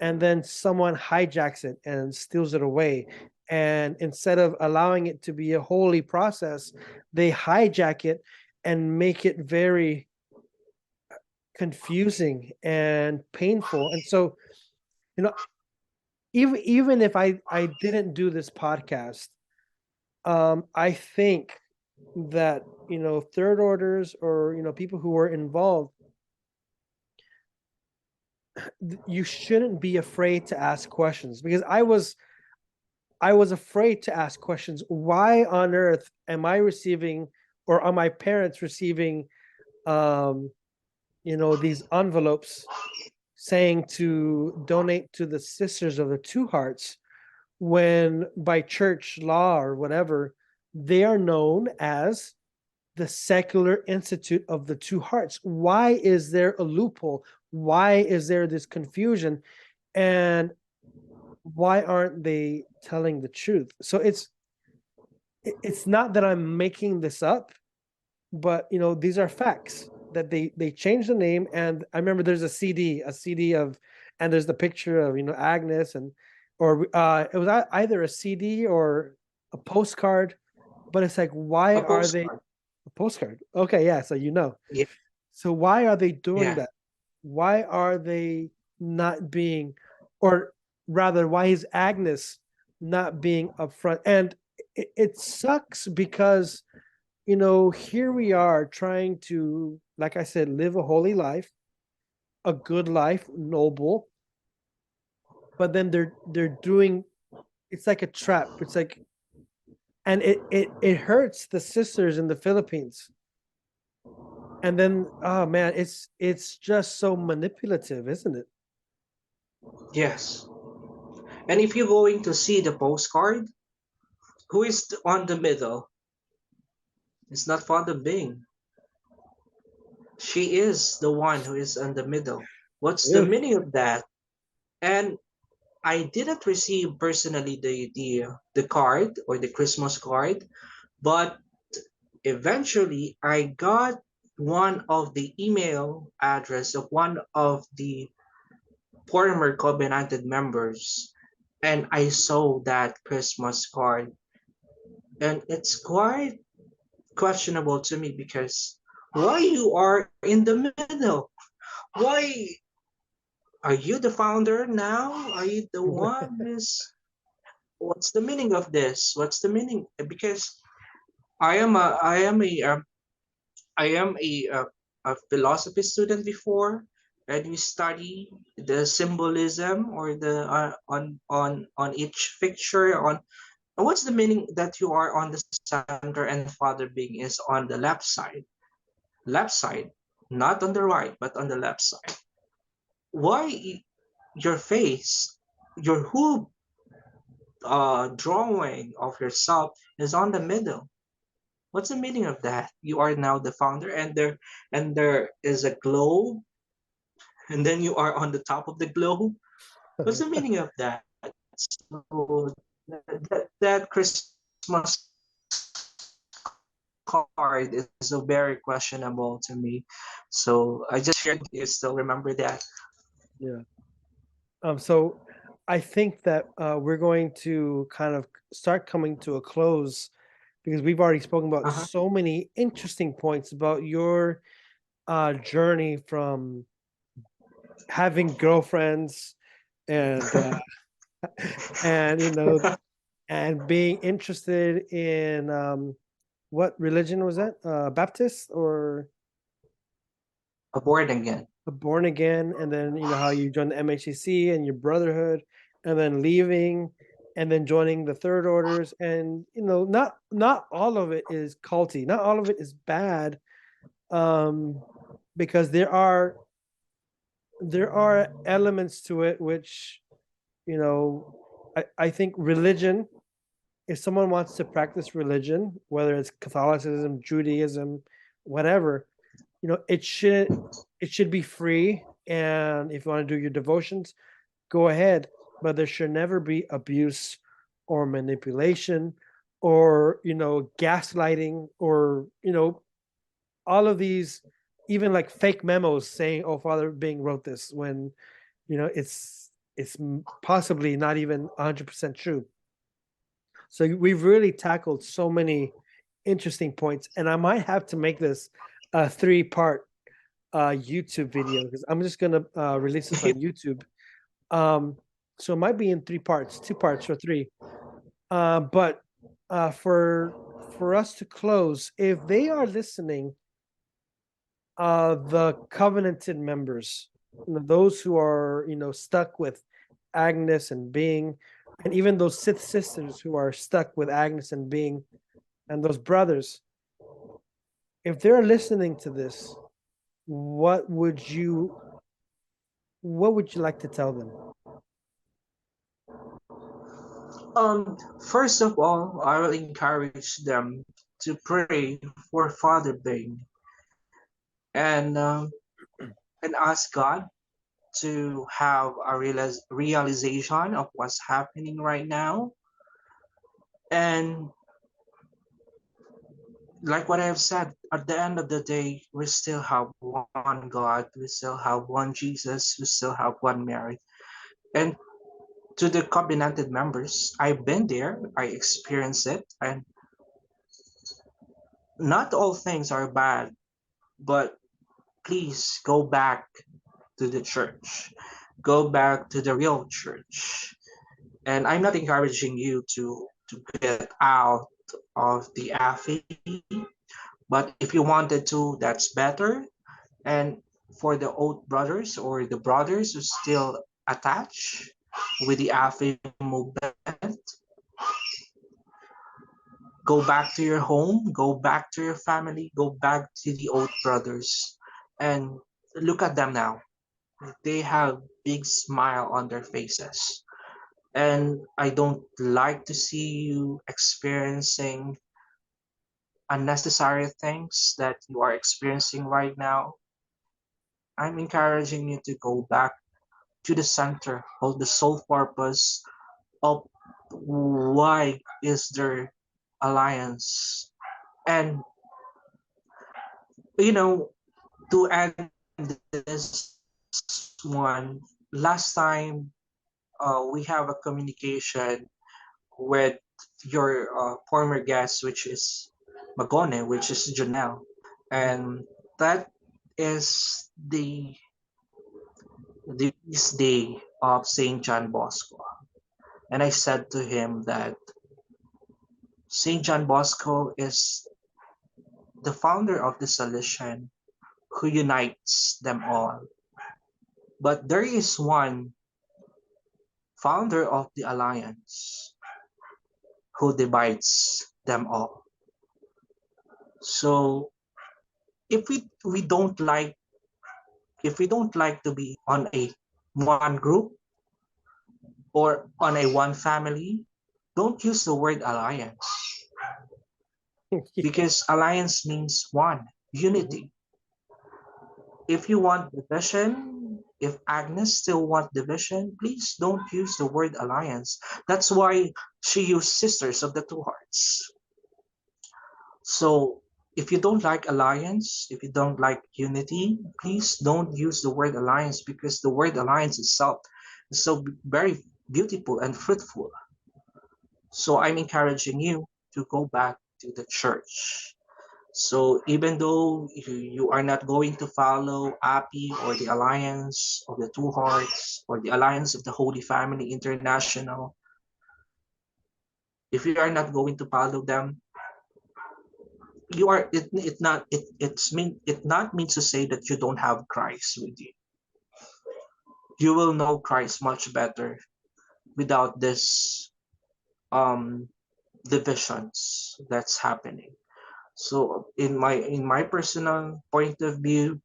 and then someone hijacks it and steals it away. And instead of allowing it to be a holy process, they hijack it and make it very confusing and painful. And so, you know, even if I didn't do this podcast, I think that third orders, or people who were involved, you shouldn't be afraid to ask questions, because I was afraid to ask questions. Why on earth am I receiving, or are my parents receiving, um, these envelopes saying to donate to the Sisters of the Two Hearts, when by church law or whatever, they are known as the Secular Institute of the Two Hearts? Why is there a loophole? Why is there this confusion? And why aren't they telling the truth? So it's not that I'm making this up, but these are facts that they changed the name. And I remember there's a CD of, and there's the picture of Agnes, and or it was either a CD or a postcard. But it's like, why a are they postcard. a postcard? Okay, yeah, so Yeah, so why are they doing yeah. that? Why are they not being, or rather, why is Agnes not being upfront? And it sucks because here we are trying to, like I said, live a holy life, a good life, noble, but then they're doing, it's like a trap. It's like, and it hurts the sisters in the Philippines. And then, oh man, it's just so manipulative, isn't it? Yes. And if you're going to see the postcard, who is on the middle? It's not Father Bing. She is the one who is in the middle. What's the Really? meaning of that? And I didn't receive personally the card or the Christmas card, but eventually I got one of the email address of one of the former covenanted members, and I saw that Christmas card, and it's quite questionable to me because why you are in the middle? Why are you the founder now? Are you the one who's what's the meaning of this? What's the meaning? Because I am a I am a philosophy student before, and we study the symbolism or the on each picture on what's the meaning that you are on the center and Father being is on the left side, not on the right, but on the left side. Why your face, your whole drawing of yourself is on the middle? What's the meaning of that? You are now the founder, and there is a globe, and then you are on the top of the globe. What's the meaning of that? So that Christmas card is so very questionable to me. So I just shared with you. You still remember that? Yeah. So I think that we're going to kind of start coming to a close because we've already spoken about Uh-huh. so many interesting points about your journey from having girlfriends and and and being interested in what religion was that? Baptist or Born again. born again, and then how you joined the MHCC and your brotherhood, and then leaving, and then joining the third orders, and not all of it is culty, not all of it is bad, um, because there are elements to it which I think religion, if someone wants to practice religion, whether it's Catholicism, Judaism, whatever, it should be free. And if you want to do your devotions, go ahead. But there should never be abuse or manipulation or gaslighting or all of these, even like fake memos saying, "Oh, Father Bing wrote this," when it's possibly not even 100% true. So we've really tackled so many interesting points, and I might have to make this a three-part YouTube video because I'm just gonna release this on YouTube. Um, so it might be in three parts, two parts or three. But for us to close, if they are listening, the covenanted members, those who are stuck with Agnes and Bing, and even those Sith sisters who are stuck with Agnes and Bing, and those brothers, if they're listening to this, what would you what would you like to tell them? First of all, I will encourage them to pray for Father Bing and and ask God to have a realization of what's happening right now. And like what I have said, at the end of the day, we still have one God, we still have one Jesus, we still have one Mary. And to the covenanted members, I've been there, I experienced it, and not all things are bad, but please go back to the church. Go back to the real church. And I'm not encouraging you to get out of the AFI, but if you wanted to, that's better. And for the old brothers or the brothers who still attached with the AFI movement, go back to your home, go back to your family, go back to the old brothers, and look at them now. They have big smile on their faces. And I don't like to see you experiencing unnecessary things that you are experiencing right now. I'm encouraging you to go back to the center of the sole purpose of why is there alliance. And you know, to end this one, last time we have a communication with your former guest, which is Magone, which is Janelle, and that is the feast day of Saint John Bosco. And I said to him that Saint John Bosco is the founder of the solution who unites them all. But there is one founder of the alliance who divides them all. So if we don't like if we don't like to be on a one group or on a one family, don't use the word alliance because alliance means one, Mhm. unity. If you want division, if Agnes still want division, please don't use the word alliance. That's why she used sisters of the two hearts. So if you don't like alliance, if you don't like unity, please don't use the word alliance because the word alliance itself is so very beautiful and fruitful. So I'm encouraging you to go back to the church. So even though you are not going to follow API or the Alliance of the Two Hearts or the Alliance of the Holy Family International, if you are not going to follow them, you are it not means to say that you don't have Christ with you. You will know Christ much better without this um divisions that's happening. So in my personal point of view,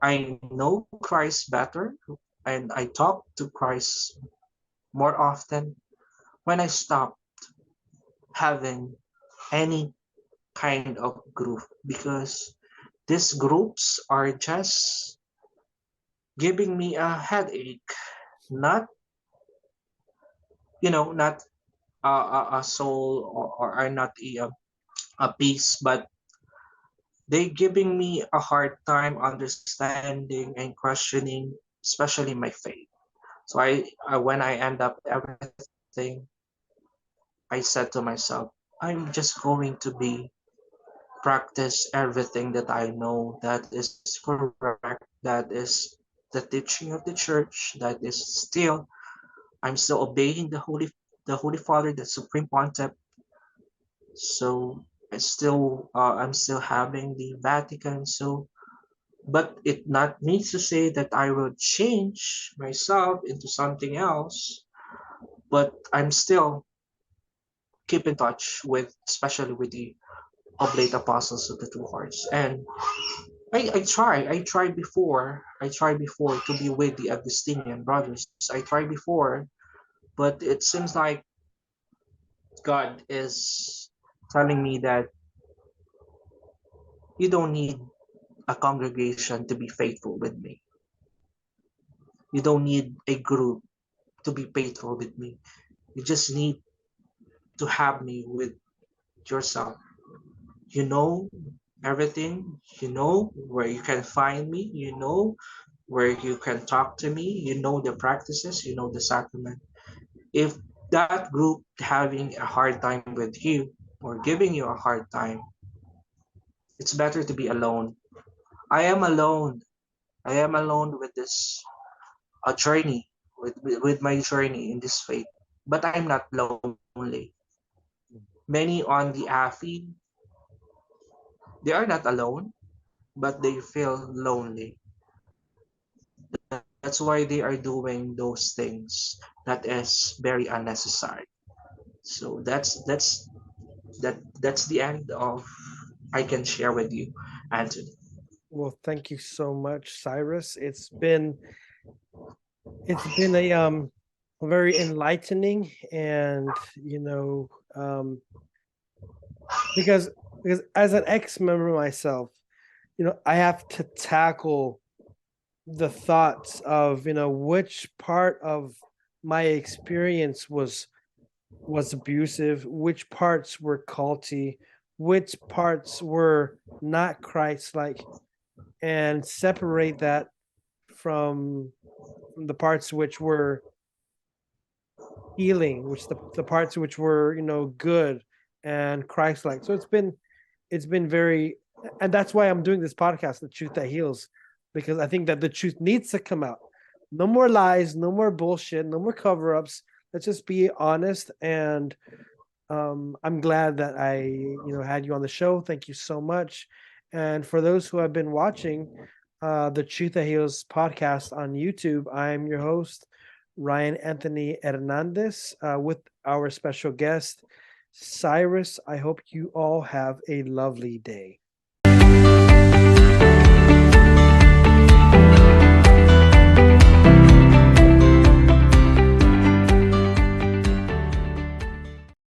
I know Christ better and I talk to Christ more often when I stop having any kind of group because these groups are just giving me a headache, not not a soul or are not a peace, but they giving me a hard time understanding and questioning, especially my faith. So when I end up everything, I said to myself, I'm just going to be practice everything that I know that is correct, that is the teaching of the church, that is still I'm still obeying the Holy Father, the Supreme Pontiff. So I'm still having the Vatican. So but it not means to say that I will change myself into something else. But I'm still keep in touch with, especially with the Oblate Apostles of the Two Hearts. And I tried before to be with the Augustinian brothers. I tried before, but it seems like God is telling me that you don't need a congregation to be faithful with me. You don't need a group to be faithful with me. You just need to have me with yourself. You know everything. You know where you can find me. You know where you can talk to me. You know the practices. You know the sacrament. If that group having a hard time with you or giving you a hard time, it's better to be alone. I am alone. I am alone with this journey, with my journey in this faith. But I'm not lonely. Many on the AFI, they are not alone, but they feel lonely. That's why they are doing those things that is very unnecessary. So that's the end of I can share with you, Anthony. Well, thank you so much, Cyrus. It's been a very enlightening, and because as an ex-member myself, I have to tackle the thoughts of which part of my experience was abusive, which parts were culty, which parts were not Christ-like, and separate that from the parts which were healing, which the parts which were good and Christ-like. So it's been very, and that's why I'm doing this podcast, The Truth That Heals, because I think that the truth needs to come out. No more lies, no more bullshit, no more cover-ups. Let's just be honest and I'm glad that I, had you on the show. Thank you so much. And for those who have been watching the Truth That Heals podcast on YouTube, I'm your host, Ryan Anthony Hernandez, with our special guest, Syrus. I hope you all have a lovely day.